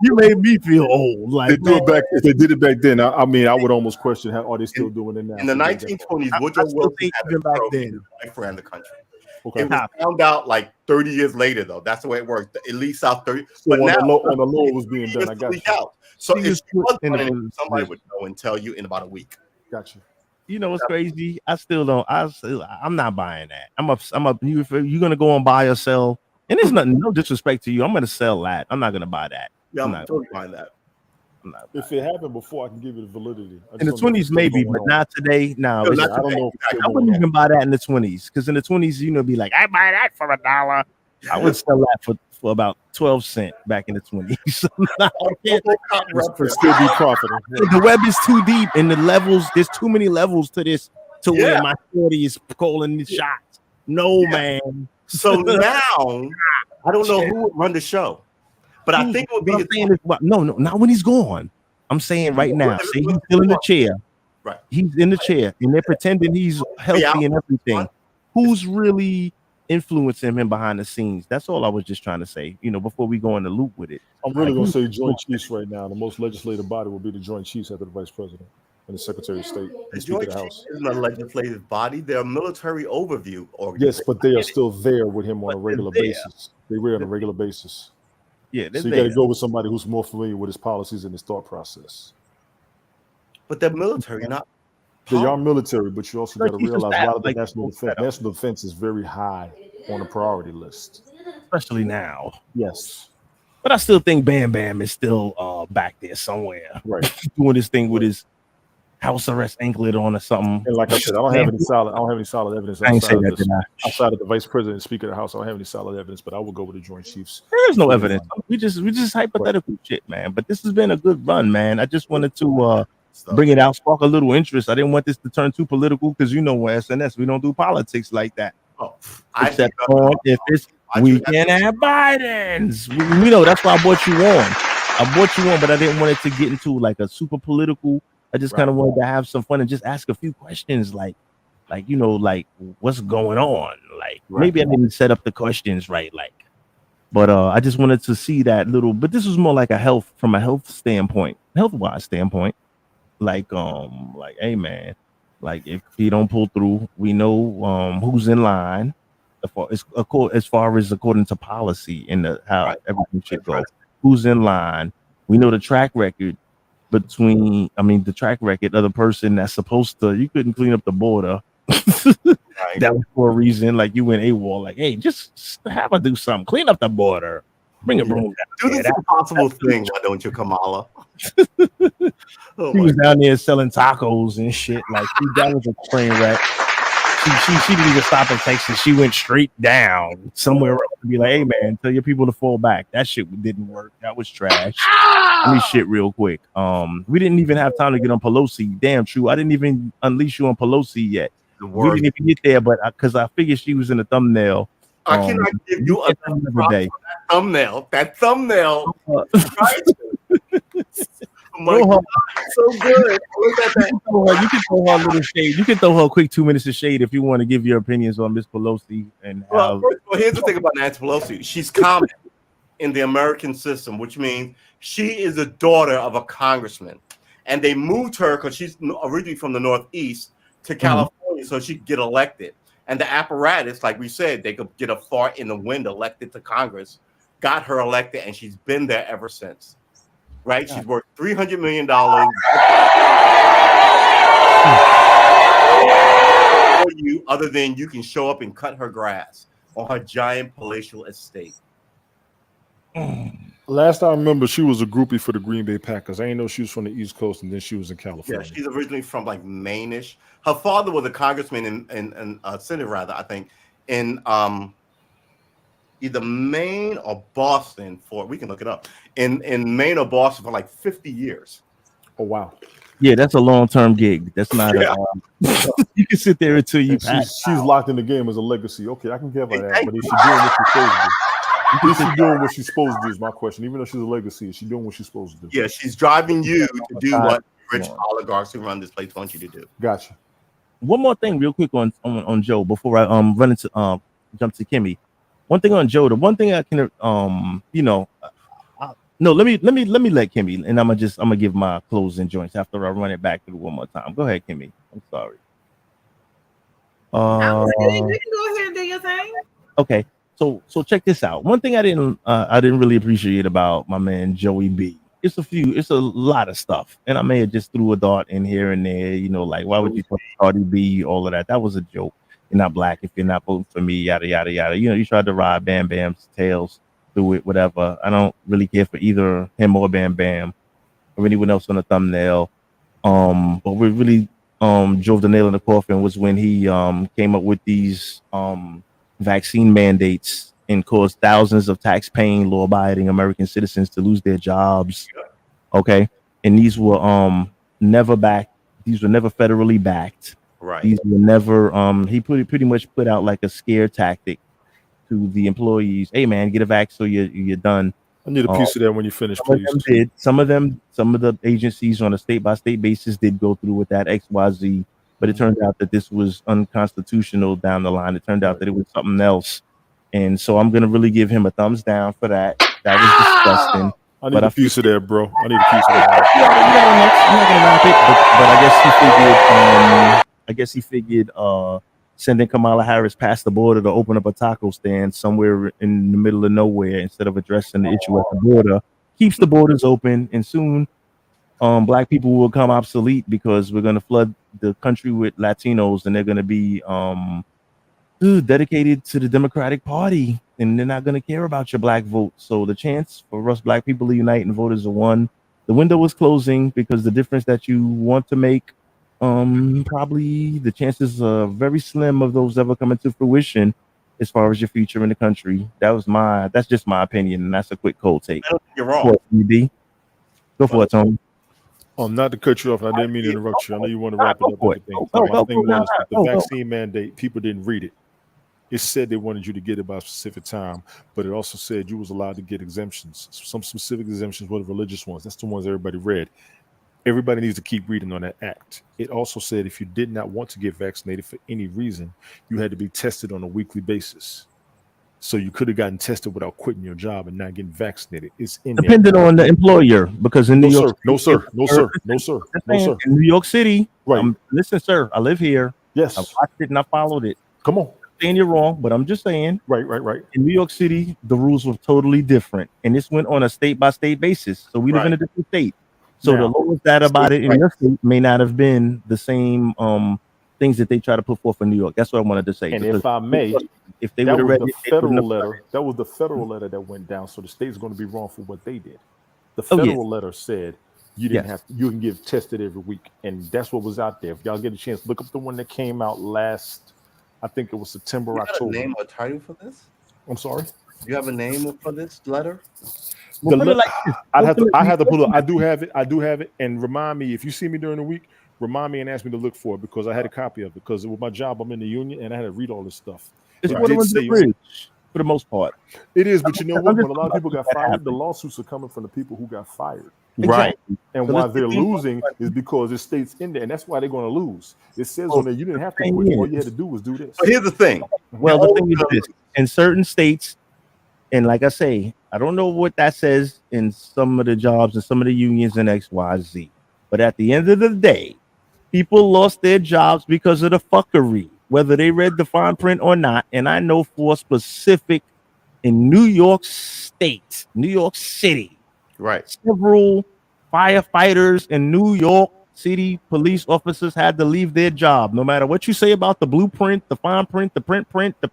You made me feel old. Like if they did it back then, I mean, I would almost question how are they still doing it now. In the 1920s, Woodrow Wilson had back then around the country. Okay. It was found out like 30 years later, though. That's the way it worked. At least out 30. So but now, on the law was being done. I got you. Out. So if somebody would know and tell you in about a week. Gotcha. You know what's crazy? I'm not buying that. You're gonna go and buy or sell, and there's no disrespect to you. I'm gonna sell that. I'm not gonna buy that. Yeah, I'm not totally buying that. If it happened before, I can give you the validity. In the 20s, maybe, but not today. No, I don't know. I wouldn't even buy that in the 20s, because in the 20s, be like, I buy that for $1. I would sell that for about 12 cents back in the 20s. Still be profiting. The web is too deep, and the levels. There's too many levels to this. To where my 40 is calling the shots. No, man. So now I don't know who would run the show. But I think it would be no, not when he's gone. I'm saying right now. See, he's still in the chair. Right. He's in the chair, and they're pretending he's healthy and everything. Who's really influencing him behind the scenes? That's all I was just trying to say. Before we go in the loop with it. I'm really gonna say Joint Chiefs right now. The most legislative body will be the Joint Chiefs after the Vice President and the Secretary of State. The Joint Chiefs isn't a legislative body. They're a military overview organization. Yes, but they are still there with him on a regular basis. They're there on a regular basis. Yeah, so you got to go with somebody who's more familiar with his policies and his thought process. But they're military, not. They are military, but you also got to realize a lot of the national defense is very high on the priority list, especially now. Yes, but I still think Bam Bam is still back there somewhere, right, doing this thing with his house arrest anklet on or something. And like I said, I don't have any solid evidence outside of the Vice President and Speaker of the House. I don't have any solid evidence, but I will go with the Joint Chiefs. There is no evidence. We just hypothetical shit, man. But this has been a good run, man. I just wanted to bring it out, spark a little interest. I didn't want this to turn too political because SNS, we don't do politics like that. Oh, I Except think for if it's we can have Biden's. We know that's why I brought you on. But I didn't want it to get into like a super political. I just kind of wanted to have some fun and just ask a few questions, like like what's going on. Like maybe I didn't set up the questions right, but I just wanted to see that little. But this was more like from a health standpoint, health-wise standpoint. Like hey man, like if he don't pull through, we know who's in line. As far as according to policy and how everything should go, who's in line. We know the track record the track record of the person that's supposed to. You couldn't clean up the border. That was for a reason. Like you went AWOL. Like, hey, just have her do something. Clean up the border. Bring a broom do down. this impossible thing. Why don't you, Kamala? He was down there selling tacos and shit. Like that was a train wreck. She didn't even stop in Texas. She went straight down somewhere else to be like, hey man, tell your people to fall back. That shit didn't work. That was trash. Let me shit real quick. We didn't even have time to get on Pelosi. Damn true. I didn't even unleash you on Pelosi yet. We didn't even get there, but because I figured she was in the thumbnail. I cannot give you another day. That thumbnail. Right? Oh so good. Look at that. You can throw her a little shade. You can throw her a quick 2 minutes of shade if you want to give your opinions on Miss Pelosi. And well, here's the thing about Nancy Pelosi. She's common in the American system, which means she is the daughter of a congressman, and they moved her because she's originally from the Northeast to California, so she could get elected. And the apparatus, like we said, they could get a fart in the wind elected to Congress, got her elected, and she's been there ever since. Right? She's worth $300 million. For you, other than you can show up and cut her grass on her giant palatial estate. Last I remember, she was a groupie for the Green Bay Packers. I didn't know she was from the East Coast, and then she was in California. Yeah, she's originally from like Maine-ish. Her father was a congressman in Senate, rather, I think, in either Maine or Boston we can look it up, in Maine or Boston for like 50 years. Oh, wow. Yeah, that's a long-term gig. That's not you can sit there until you she's locked in the game as a legacy. Okay, I can give her that, but is she doing what she's supposed to do? Is she doing what she's supposed to do is my question. Even though she's a legacy, is she doing what she's supposed to do? Yeah, she's driving you to do what rich oligarchs who run this place want you to do. Gotcha. One more thing real quick on Joe before I run into jump to Kimmy. One thing on Joe, the one thing I can no, let me let Kimmy, and I'm gonna give my closing joints after I run it back through one more time. Go ahead, Kimmy. I'm sorry. You can go ahead and do your thing. Okay, so check this out. One thing I didn't really appreciate about my man Joey B. It's a lot of stuff, and I may have just threw a dart in here and there. Like why would you talk to Cardi B? All of that. That was a joke. You're not black if you're not voting for me. Yada yada yada. You tried to ride Bam Bam's tails. Do it, whatever. I don't really care for either him or Bam Bam or anyone else on the thumbnail. But we really drove the nail in the coffin was when he came up with these vaccine mandates and caused thousands of tax-paying, law-abiding American citizens to lose their jobs. Okay, and these were never backed. These were never federally backed. Right. These were never. He pretty much put out like a scare tactic to the employees. Hey man, get a vax so you're done. I need a piece of that when you finish, please. Some of the agencies on a state-by-state basis did go through with that XYZ, but it turned out that this was unconstitutional down the line. It turned out that it was something else. And so I'm gonna really give him a thumbs down for that. That was disgusting. I need a piece of that, bro. I need a piece of that. I'm not gonna wrap it, but I guess he figured sending Kamala Harris past the border to open up a taco stand somewhere in the middle of nowhere instead of addressing the issue at the border keeps the borders open, and soon black people will become obsolete because we're going to flood the country with Latinos, and they're going to be dedicated to the Democratic Party, and they're not going to care about your black vote. So the chance for us black people to unite and vote is a one. The window is closing because the difference that you want to make, probably the chances are very slim of those ever coming to fruition as far as your future in the country. That's just my opinion, and that's a quick cold take. I don't think you're wrong. Go for it, Tony. Not to cut you off, I didn't mean to interrupt you. I know you want to wrap it up. My thing was the vaccine mandate, people didn't read it. it said they wanted you to get it by a specific time, but it also said you was allowed to get exemptions. Some specific exemptions were the religious ones. That's the ones everybody read. Everybody needs to keep reading on that act. It also said if you did not want to get vaccinated for any reason, you had to be tested on a weekly basis. So you could have gotten tested without quitting your job and not getting vaccinated. It's in there. Depending on the employer, because in New York, No, sir. in New York City, Right. Listen, sir, I live here. Yes. I watched it and I followed it. Come on. I'm saying you're wrong, but I'm just saying. Right. In New York City, the rules were totally different, and this went on a state by state basis. So we live in a different state. So Now, the laws that about it in your state may not have been the same things that they try to put forth in New York. That's what I wanted to say. And Because if I may, if they that would have was read the it, they wouldn't federal have- letter. That was the federal letter that went down. So the state's going to be wrong for what they did. The Oh, yeah. federal letter said you didn't Yes. you can get tested every week, and that's what was out there. If y'all get a chance, look up the one that came out last. I think it was September, You got a October. name or title for this? I'm sorry. You have a name for this letter? Well, The put it le- like this. I have to pull up. I do have it. And remind me if you see me during the week. Remind me and ask me to look for it because I had a copy of it because with my job I'm in the union and I had to read all this stuff. It's It one of did the say- bridge for the most part. It is, but you know I'm what? just When a lot of people got that fired, happened. the lawsuits are coming from the people who got fired. Right. And So why let's they're get these- losing is because it states in there, and that's why they're going to lose. It says Oh, on there you didn't have to thing quit. All is- you had to do was do this. But here's the thing. Well, the All thing is the- this: in certain states, and like I say, I don't know what that says in some of the jobs and some of the unions and XYZ. But at the end of the day, people lost their jobs because of the fuckery, whether they read the fine print or not. And I know for specific in New York State, New York City, Right. several firefighters in New York City police officers had to leave their job. No matter what you say about the blueprint, the fine print, the print, the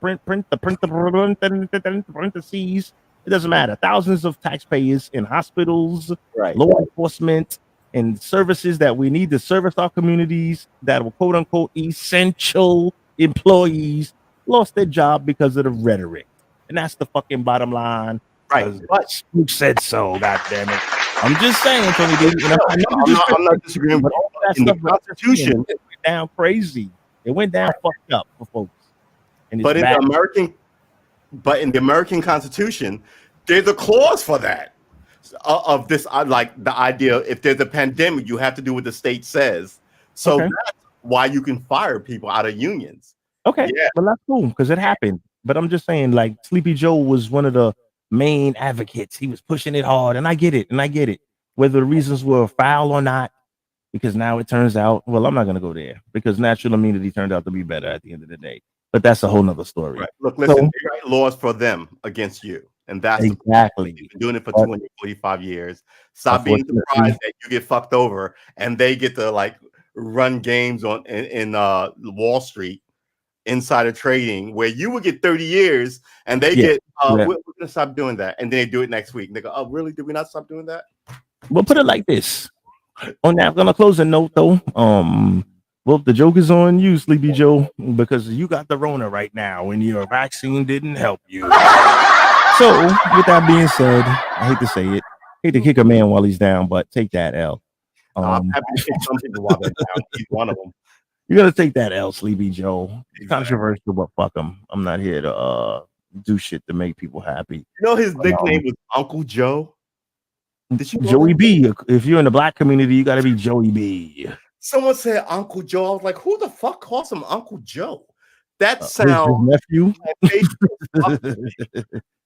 parentheses, it doesn't matter. Thousands of taxpayers in hospitals, Right. law enforcement, and services that we need to service our communities that were quote unquote essential employees lost their job because of the rhetoric. And that's the fucking bottom line. Right. But Who said so? God damn it! I'm just saying, Tony D. You know, I'm not disagreeing with all that in the stuff Constitution. it went down crazy. It went down fucked up for folks. And it's But in bad. the American Constitution, there's a clause for that of this. Like the idea, if there's a pandemic, you have to do what the state says. So Okay. that's why you can fire people out of unions. Okay, Yeah. well that's cool because it happened. But I'm just saying, like Sleepy Joe was one of the main advocates. He was pushing it hard, and I get it, whether the reasons were foul or not. Because now it turns out, well, I'm not gonna go there because natural immunity turned out to be better at the end of the day. But that's a whole nother story. Right. Look, listen, So- they write laws for them against you, and that's the Exactly. They've been doing it for But- 245 years. Stop being Unfortunately- surprised that you get fucked over and they get to like run games in Wall Street, insider trading, where you would get 30 years and they Yeah, get yeah. we're gonna stop doing that, and then they do it next week. And they go, oh, really? Did we not stop doing that? Well, put it like this. On that, I'm gonna close a note though. Well, the joke is on you, Sleepy Joe, because you got the Rona right now, and your vaccine didn't help you. So, with that being said, I hate to say it, hate to kick a man while he's down, but take that L. I'm happy to kick some people while they're down. He's one of them. You gotta take that L, Sleepy Joe. It's controversial, but fuck him. I'm not here to do shit to make people happy. You know his nickname was Uncle Joe. Did you know Joey that? B. If you're in the black community, you gotta be Joey B. Someone said Uncle Joe. I was like, who the fuck calls him Uncle Joe? That His sounds nephew. like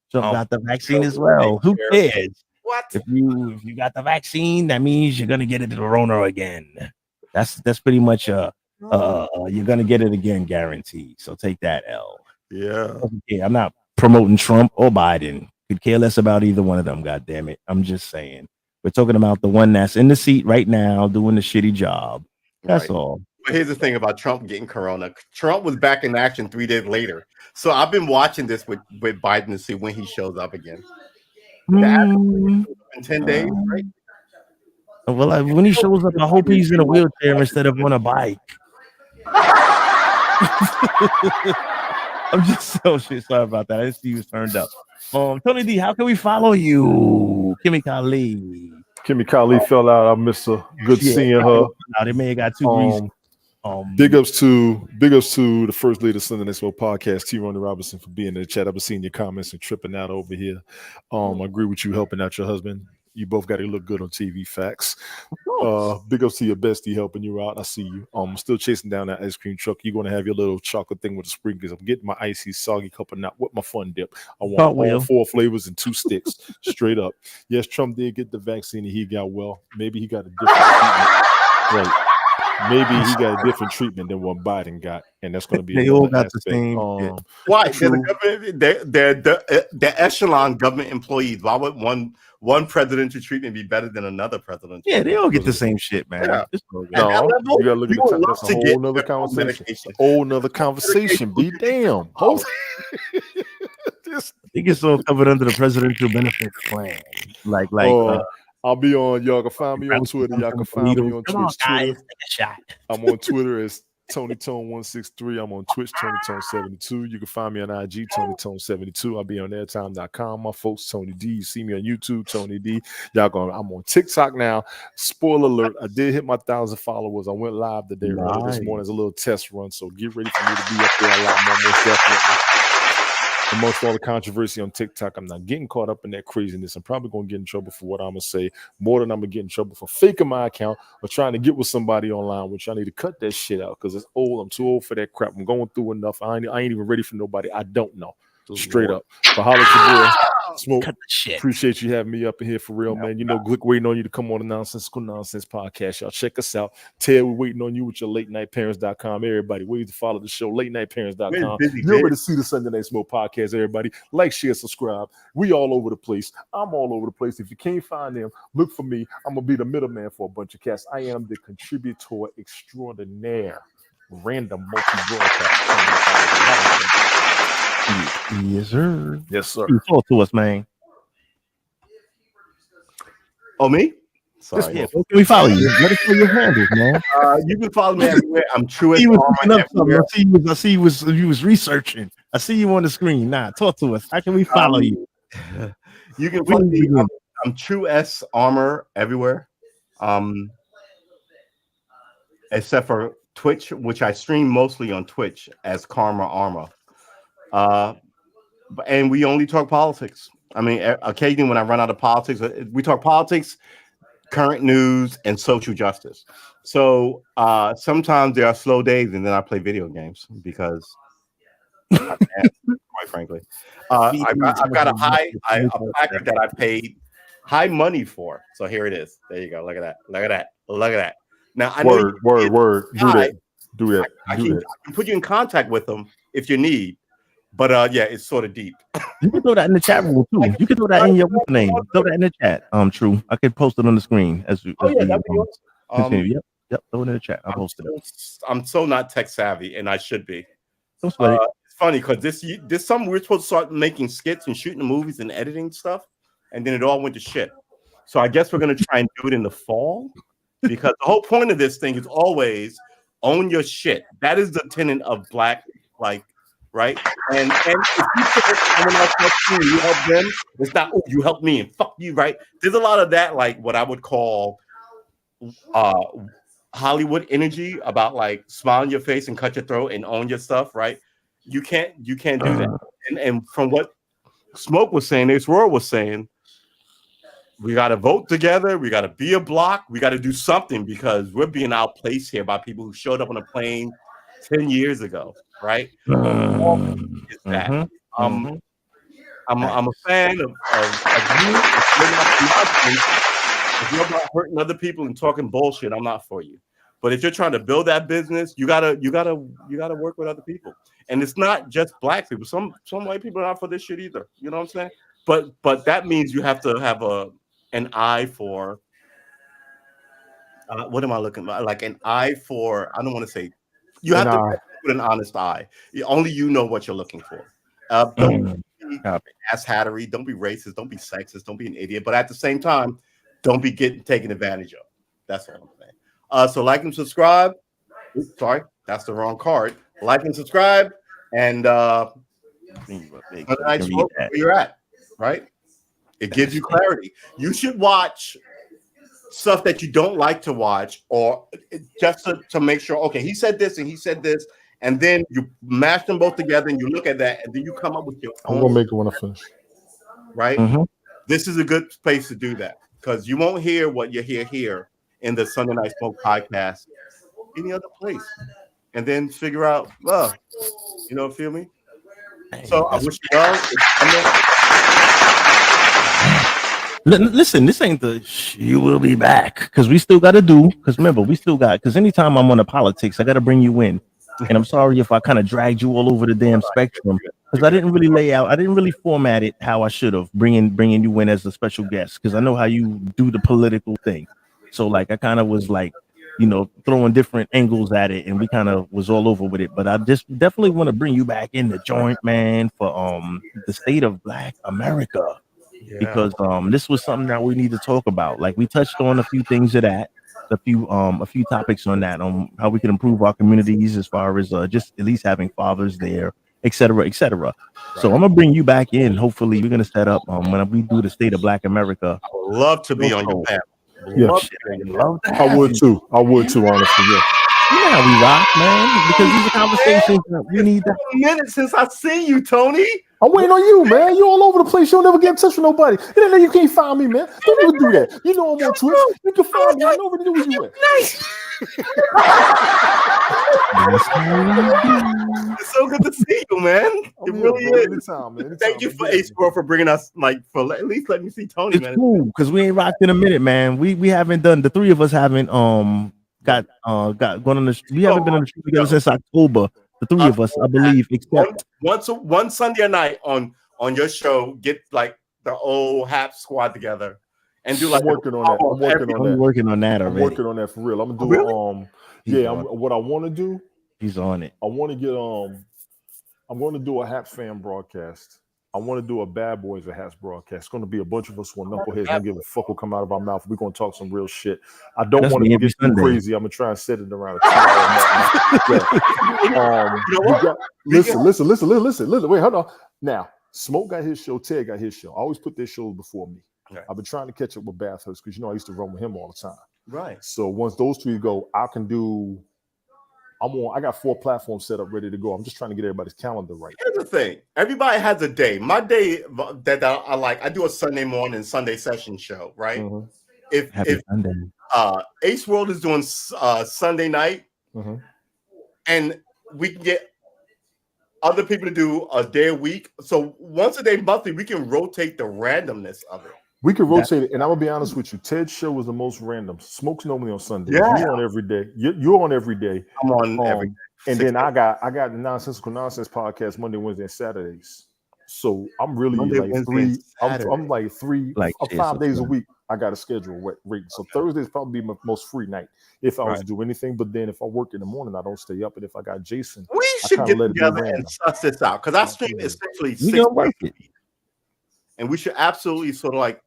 So Oh, got the vaccine as well. Who cares? what? If you got the vaccine, that means you're gonna get it to the Rona again. That's pretty much you're gonna get it again, guaranteed. So take that L. Yeah. Yeah, I'm not promoting Trump or Biden. Could care less about either one of them. God damn it. I'm just saying. We're talking about the one that's in the seat right now doing the shitty job. That's Right. all. But here's the thing about Trump getting corona. Trump was back in action 3 days later. So I've been watching this with Biden to see when he shows up again. Mm, In 10 days, right? well, when he shows up, I hope he's in a wheelchair instead of on a bike. I'm just so shit. Sorry about that. I didn't see you was turned up. Tony D, how can we follow you? Kimmy Kali. Kimmy Kali fell out. I miss her. Good Yeah. seeing her. Now they may have got two reasons. Big ups to the first lady of Sunday Night Smoke podcast, T. Ronnie Robinson, for being in the chat. I've been seeing your comments and tripping out over here. I agree with you helping out your husband. You both got to look good on TV. Facts. Big ups to your bestie helping you out. I see you. I'm still chasing down that ice cream truck. You're gonna have your little chocolate thing with the sprinkles. I'm getting my icy soggy cup of nut with my fun dip. I want all 4 flavors and 2 sticks straight up. Yes, Trump did get the vaccine and he got well. Maybe he got a different treatment. Right. Maybe he got a different treatment than what Biden got, and that's going to be. They all got the same. Why? They're the echelon government employees. Why would one presidential treatment be better than another presidential? Yeah, they all get the same shit, man. Yeah. No, you gotta look at the that's a whole nother conversation. Whole nother conversation. Be damn. They get so covered under the presidential benefits plan. I'll be on. Y'all can find me on Twitter. Y'all can find me on Twitch. I'm on Twitter as Tony Tone 163. I'm on Twitch, Tony Tone 72. You can find me on IG, Tony Tone 72. I'll be on airtime.com. My folks, Tony D. You see me on YouTube, Tony D. I'm on TikTok now. Spoiler alert, I did hit my 1,000 followers. I went live today early this morning as a little test run. So get ready for me to be up there a lot more, most definitely. Amongst all the controversy on TikTok, I'm not getting caught up in that craziness. I'm probably going to get in trouble for what I'm going to say more than I'm going to get in trouble for faking my account or trying to get with somebody online, which I need to cut that shit out because it's old. I'm too old for that crap. I'm going through enough. I ain't even ready for nobody. I don't know. Straight up. But holla at your boy. Smoke. Appreciate you having me up in here for real, man. You know, Glick waiting on you to come on the Nonsensical Nonsense podcast. Y'all check us out. Ted, we're waiting on you with your latenightparents.com. Everybody, wait to follow the show, latenightparents.com. You're ready to see the Sunday Night Smoke podcast, everybody. Like, share, subscribe. We all over the place. I'm all over the place. If you can't find them, look for me. I'm going to be the middleman for a bunch of cats. I am the contributor extraordinaire. Random multi-broadcast. Yes, sir. Yes, sir. Talk to us, man. Oh, me? Sorry. Yeah, where can we follow you? Let us know your handles, man. You can follow me everywhere. I'm Truest. I see you was researching. I see you on the screen. Nah, talk to us. How can we follow you? You can follow me. I'm True S Armor everywhere. Except for Twitch, which I stream mostly on Twitch as Karma Armor. And we only talk politics. I mean, occasionally when I run out of politics, we talk politics, current news, and social justice. So sometimes there are slow days, and then I play video games because, quite frankly, I've got a package that I paid high money for. So here it is. There you go. Look at that. Look at that. Look at that. Now I know word. Do that. I can put you in contact with them if you need. But yeah, it's sort of deep. You can throw that in the chat room too. You can throw that in your name. Throw that in the chat. True. I can post it on the screen as you. That'd be awesome. Yep. Throw it in the chat. I'll post it. I'm so not tech savvy, and I should be. It's funny because this summer we're supposed to start making skits and shooting movies and editing stuff, and then it all went to shit. So I guess we're gonna try and do it in the fall because the whole point of this thing is always own your shit. That is the tenet of Black, right? And if you someone else helps you help them, it's not, oh, you help me and fuck you, right? There's a lot of that, like what I would call Hollywood energy about like smile on your face and cut your throat and own your stuff, right? You can't do that. And from what Smoke was saying, this world was saying, we got to vote together. We got to be a block. We got to do something because we're being outplaced here by people who showed up on a plane 10 years ago, right? Is that. I'm a fan of you. If you're about hurting other people and talking bullshit, I'm not for you. But if you're trying to build that business, you gotta work with other people. And it's not just Black people. Some white people are not for this shit either. You know what I'm saying? But that means you have to have an eye for what am I looking at? Like an eye for, I don't want to say, you have to put an honest eye. Only you know what you're looking for. Don't be ass hattery. Don't be racist. Don't be sexist. Don't be an idiot. But at the same time, don't be getting taken advantage of. That's all I'm saying. So like and subscribe. Oops, sorry, that's the wrong card. Like and subscribe. And where you're at, right? It gives you clarity. You should watch stuff that you don't like to watch, or just to make sure, okay, he said this and he said this, and then you mash them both together and you look at that and then you come up with your I'm own. gonna make it when I finish. Right? Mhm. This is a good place to do that because you won't hear what you hear here in the Sunday Night Smoke podcast any other place, and then figure out, feel me? So I wish you well. Listen, this ain't the you will be back because we still got to do. Because remember, we still got. Because anytime I'm on the politics, I got to bring you in. And I'm sorry if I kind of dragged you all over the damn spectrum because I didn't really lay out. I didn't really format it how I should have, bringing you in as a special guest because I know how you do the political thing. So like I kind of was like, throwing different angles at it, and we kind of was all over with it. But I just definitely want to bring you back in the joint, man, for the state of Black America. Yeah. Because this was something that we need to talk about. Like we touched on a few things of that, a few topics on that, on how we can improve our communities as far as just at least having fathers there, et cetera, et cetera. Right. So I'm gonna bring you back in. Hopefully we're gonna set up when we do the state of Black America. I would love to be on your panel. Yeah, I would too, honestly. Yeah. You know how we rock, man, because these are conversations that we need. It's been a minute since I seen you, Tony. I'm waiting on you, man. You're all over the place. You'll never get in touch with nobody. You can't find me, man. Don't ever do that. You know I'm on Twitch. You can find me. I know where to do with you at. It's so good to see you, man. It really is. Anytime. Thank you for Ace World for bringing us, for at least letting me see Tony, it's man. Cool, because we ain't rocked in a minute, man. We haven't done, the three of us haven't got going on the. We haven't been on the street together since October. The three of us, I believe, except one Sunday night on your show, get like the old HAP squad together and do like. I'm working on that. I'm working on that already. I'm working on that for real. I'm gonna do what I want to do. He's on it. I want to get I'm going to do a HAPS fan broadcast. I want to do a Bad Boys of HAPS broadcast. It's going to be a bunch of us when knuckleheads don't give a fuck what come out of our mouth. We're going to talk some real shit. I don't want to get too crazy. I'm going to try and set it around Listen. Wait, hold on. Now, Smoke got his show. Ted got his show. I always put their shows before me. Okay. I've been trying to catch up with Bathurst because, I used to run with him all the time. Right. So once those two go, I got 4 platforms set up ready to go. I'm just trying to get everybody's calendar right. Here's the thing. Everybody has a day. My day that I like, I do a Sunday morning, Sunday session show, right? Mm-hmm. If Ace World is doing Sunday night, and we can get other people to do a day a week. So once a day monthly, we can rotate the randomness of it. We could rotate it, and I'm gonna be honest with you. Ted's show was the most random. Smoke's normally on Sunday. Yeah. You're on every day. You're on every day. I'm on every day. And then I got the Nonsensical Nonsense podcast Monday, Wednesday, and Saturdays. So I'm really I'm like 5 days a week. I got a schedule rating. So Thursday's probably my most free night if I was to do anything. But then if I work in the morning, I don't stay up. And if I got Jason, we should get together and suss this out because our stream is essentially 6 days. And we should absolutely sort of like,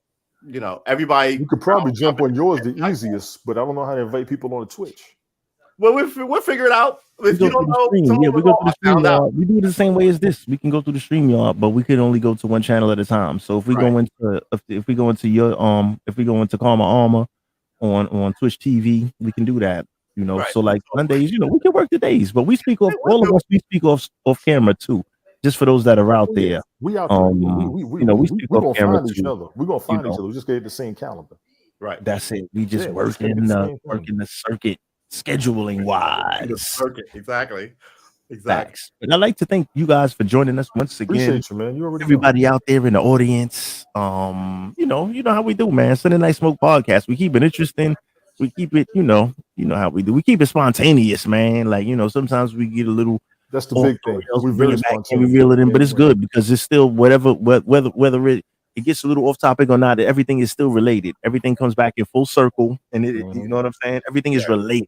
everybody. You could probably jump on yours the easiest, but I don't know how to invite people on the Twitch. Well, we'll figure it out. If you don't know, we go through the StreamYard. We do it the same way as this. We can go through the StreamYard, but we can only go to one channel at a time. So if we go into Karma Armor on Twitch TV, we can do that. So like Mondays, we can work the days, but we speak off all of us. We speak off camera too. Just for those that are out there, we out there. We speak gonna off camera find each other. We're gonna find each other. We just get the same calendar. Right. That's it. We just working the circuit scheduling wise. The circuit, exactly. Facts. And I'd like to thank you guys for joining us once again. Appreciate you, man. You already everybody out there in the audience. You know how we do, man. Sunday Night Smoke podcast. We keep it interesting. We keep it, you know how we do. We keep it spontaneous, man. Like sometimes we get a little. That's the big thing. We bring it back and we reel it in, but it's good because it's still whether it gets a little off topic or not, everything is still related. Everything comes back in full circle, and you know what I'm saying? Everything is related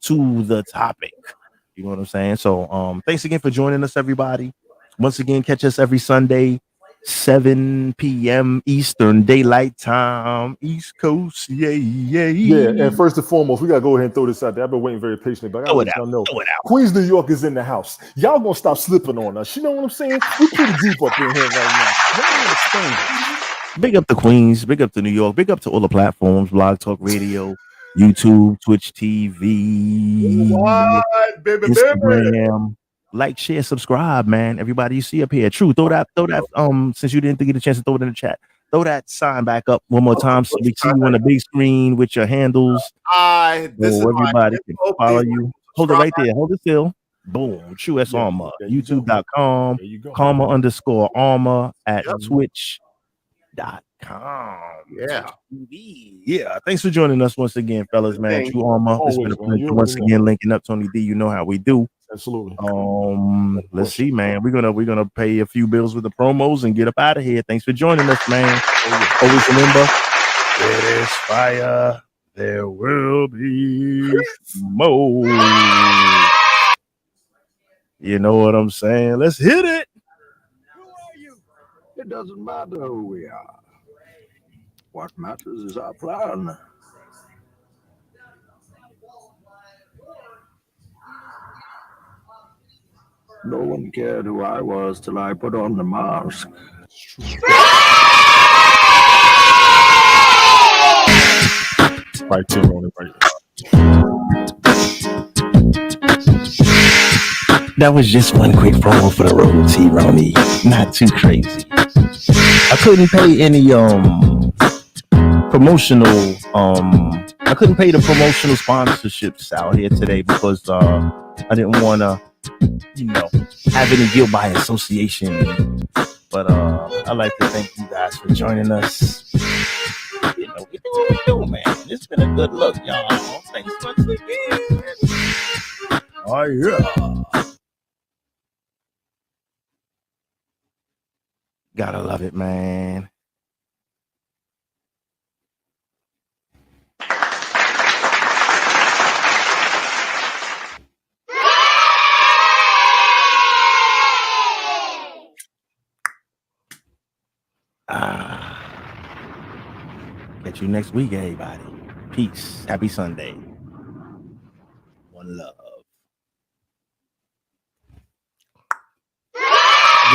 to the topic. You know what I'm saying? So thanks again for joining us, everybody. Once again, catch us every Sunday, 7 p.m. Eastern Daylight Time, East Coast. Yeah. And first and foremost, we gotta go ahead and throw this out there. I've been waiting very patiently, but I gotta let y'all know Queens, New York is in the house. Y'all gonna stop slipping on us. You know what I'm saying? We're pretty deep up in here right now. Y'all understand. Big up to Queens, big up to New York, big up to all the platforms, Blog Talk Radio, YouTube, Twitch TV, What, baby, baby? Instagram. Like, share, subscribe, man. Everybody you see up here. True. Throw that, since you didn't get a chance to throw it in the chat. Throw that sign back up one more time so we see you on the big screen with your handles. This is So everybody can info, follow please you. Hold it right there. Hold it still. Boom. True S Armor. there you go. YouTube.com. There you go. Karma_Armor at Yep. Twitch.com. Yeah. Yeah. Thanks for joining us once again, fellas, man. Thanks. True Armor. It's been a Always, man. pleasure You once already know. again linking up, Tony D. You know how we do. Absolutely. Let's see, man. We're gonna pay a few bills with the promos and get up out of here. Thanks for joining us, man. Always remember, where there's fire, there will be smoke. You know what I'm saying? Let's hit it. Who are you? It doesn't matter who we are. What matters is our plan. No one cared who I was till I put on the mask. Right there on it, right. That was just one quick promo for the Road T Ronnie. Not too crazy. I couldn't pay any promotional I couldn't pay the promotional sponsorships out here today because I didn't want to have any guilt by association. But I'd like to thank you guys for joining us. We do what we do, man. It's been a good look, y'all. Thanks once again. Oh yeah. Gotta love it, man. Catch you next week, everybody. Peace. Happy Sunday. One love.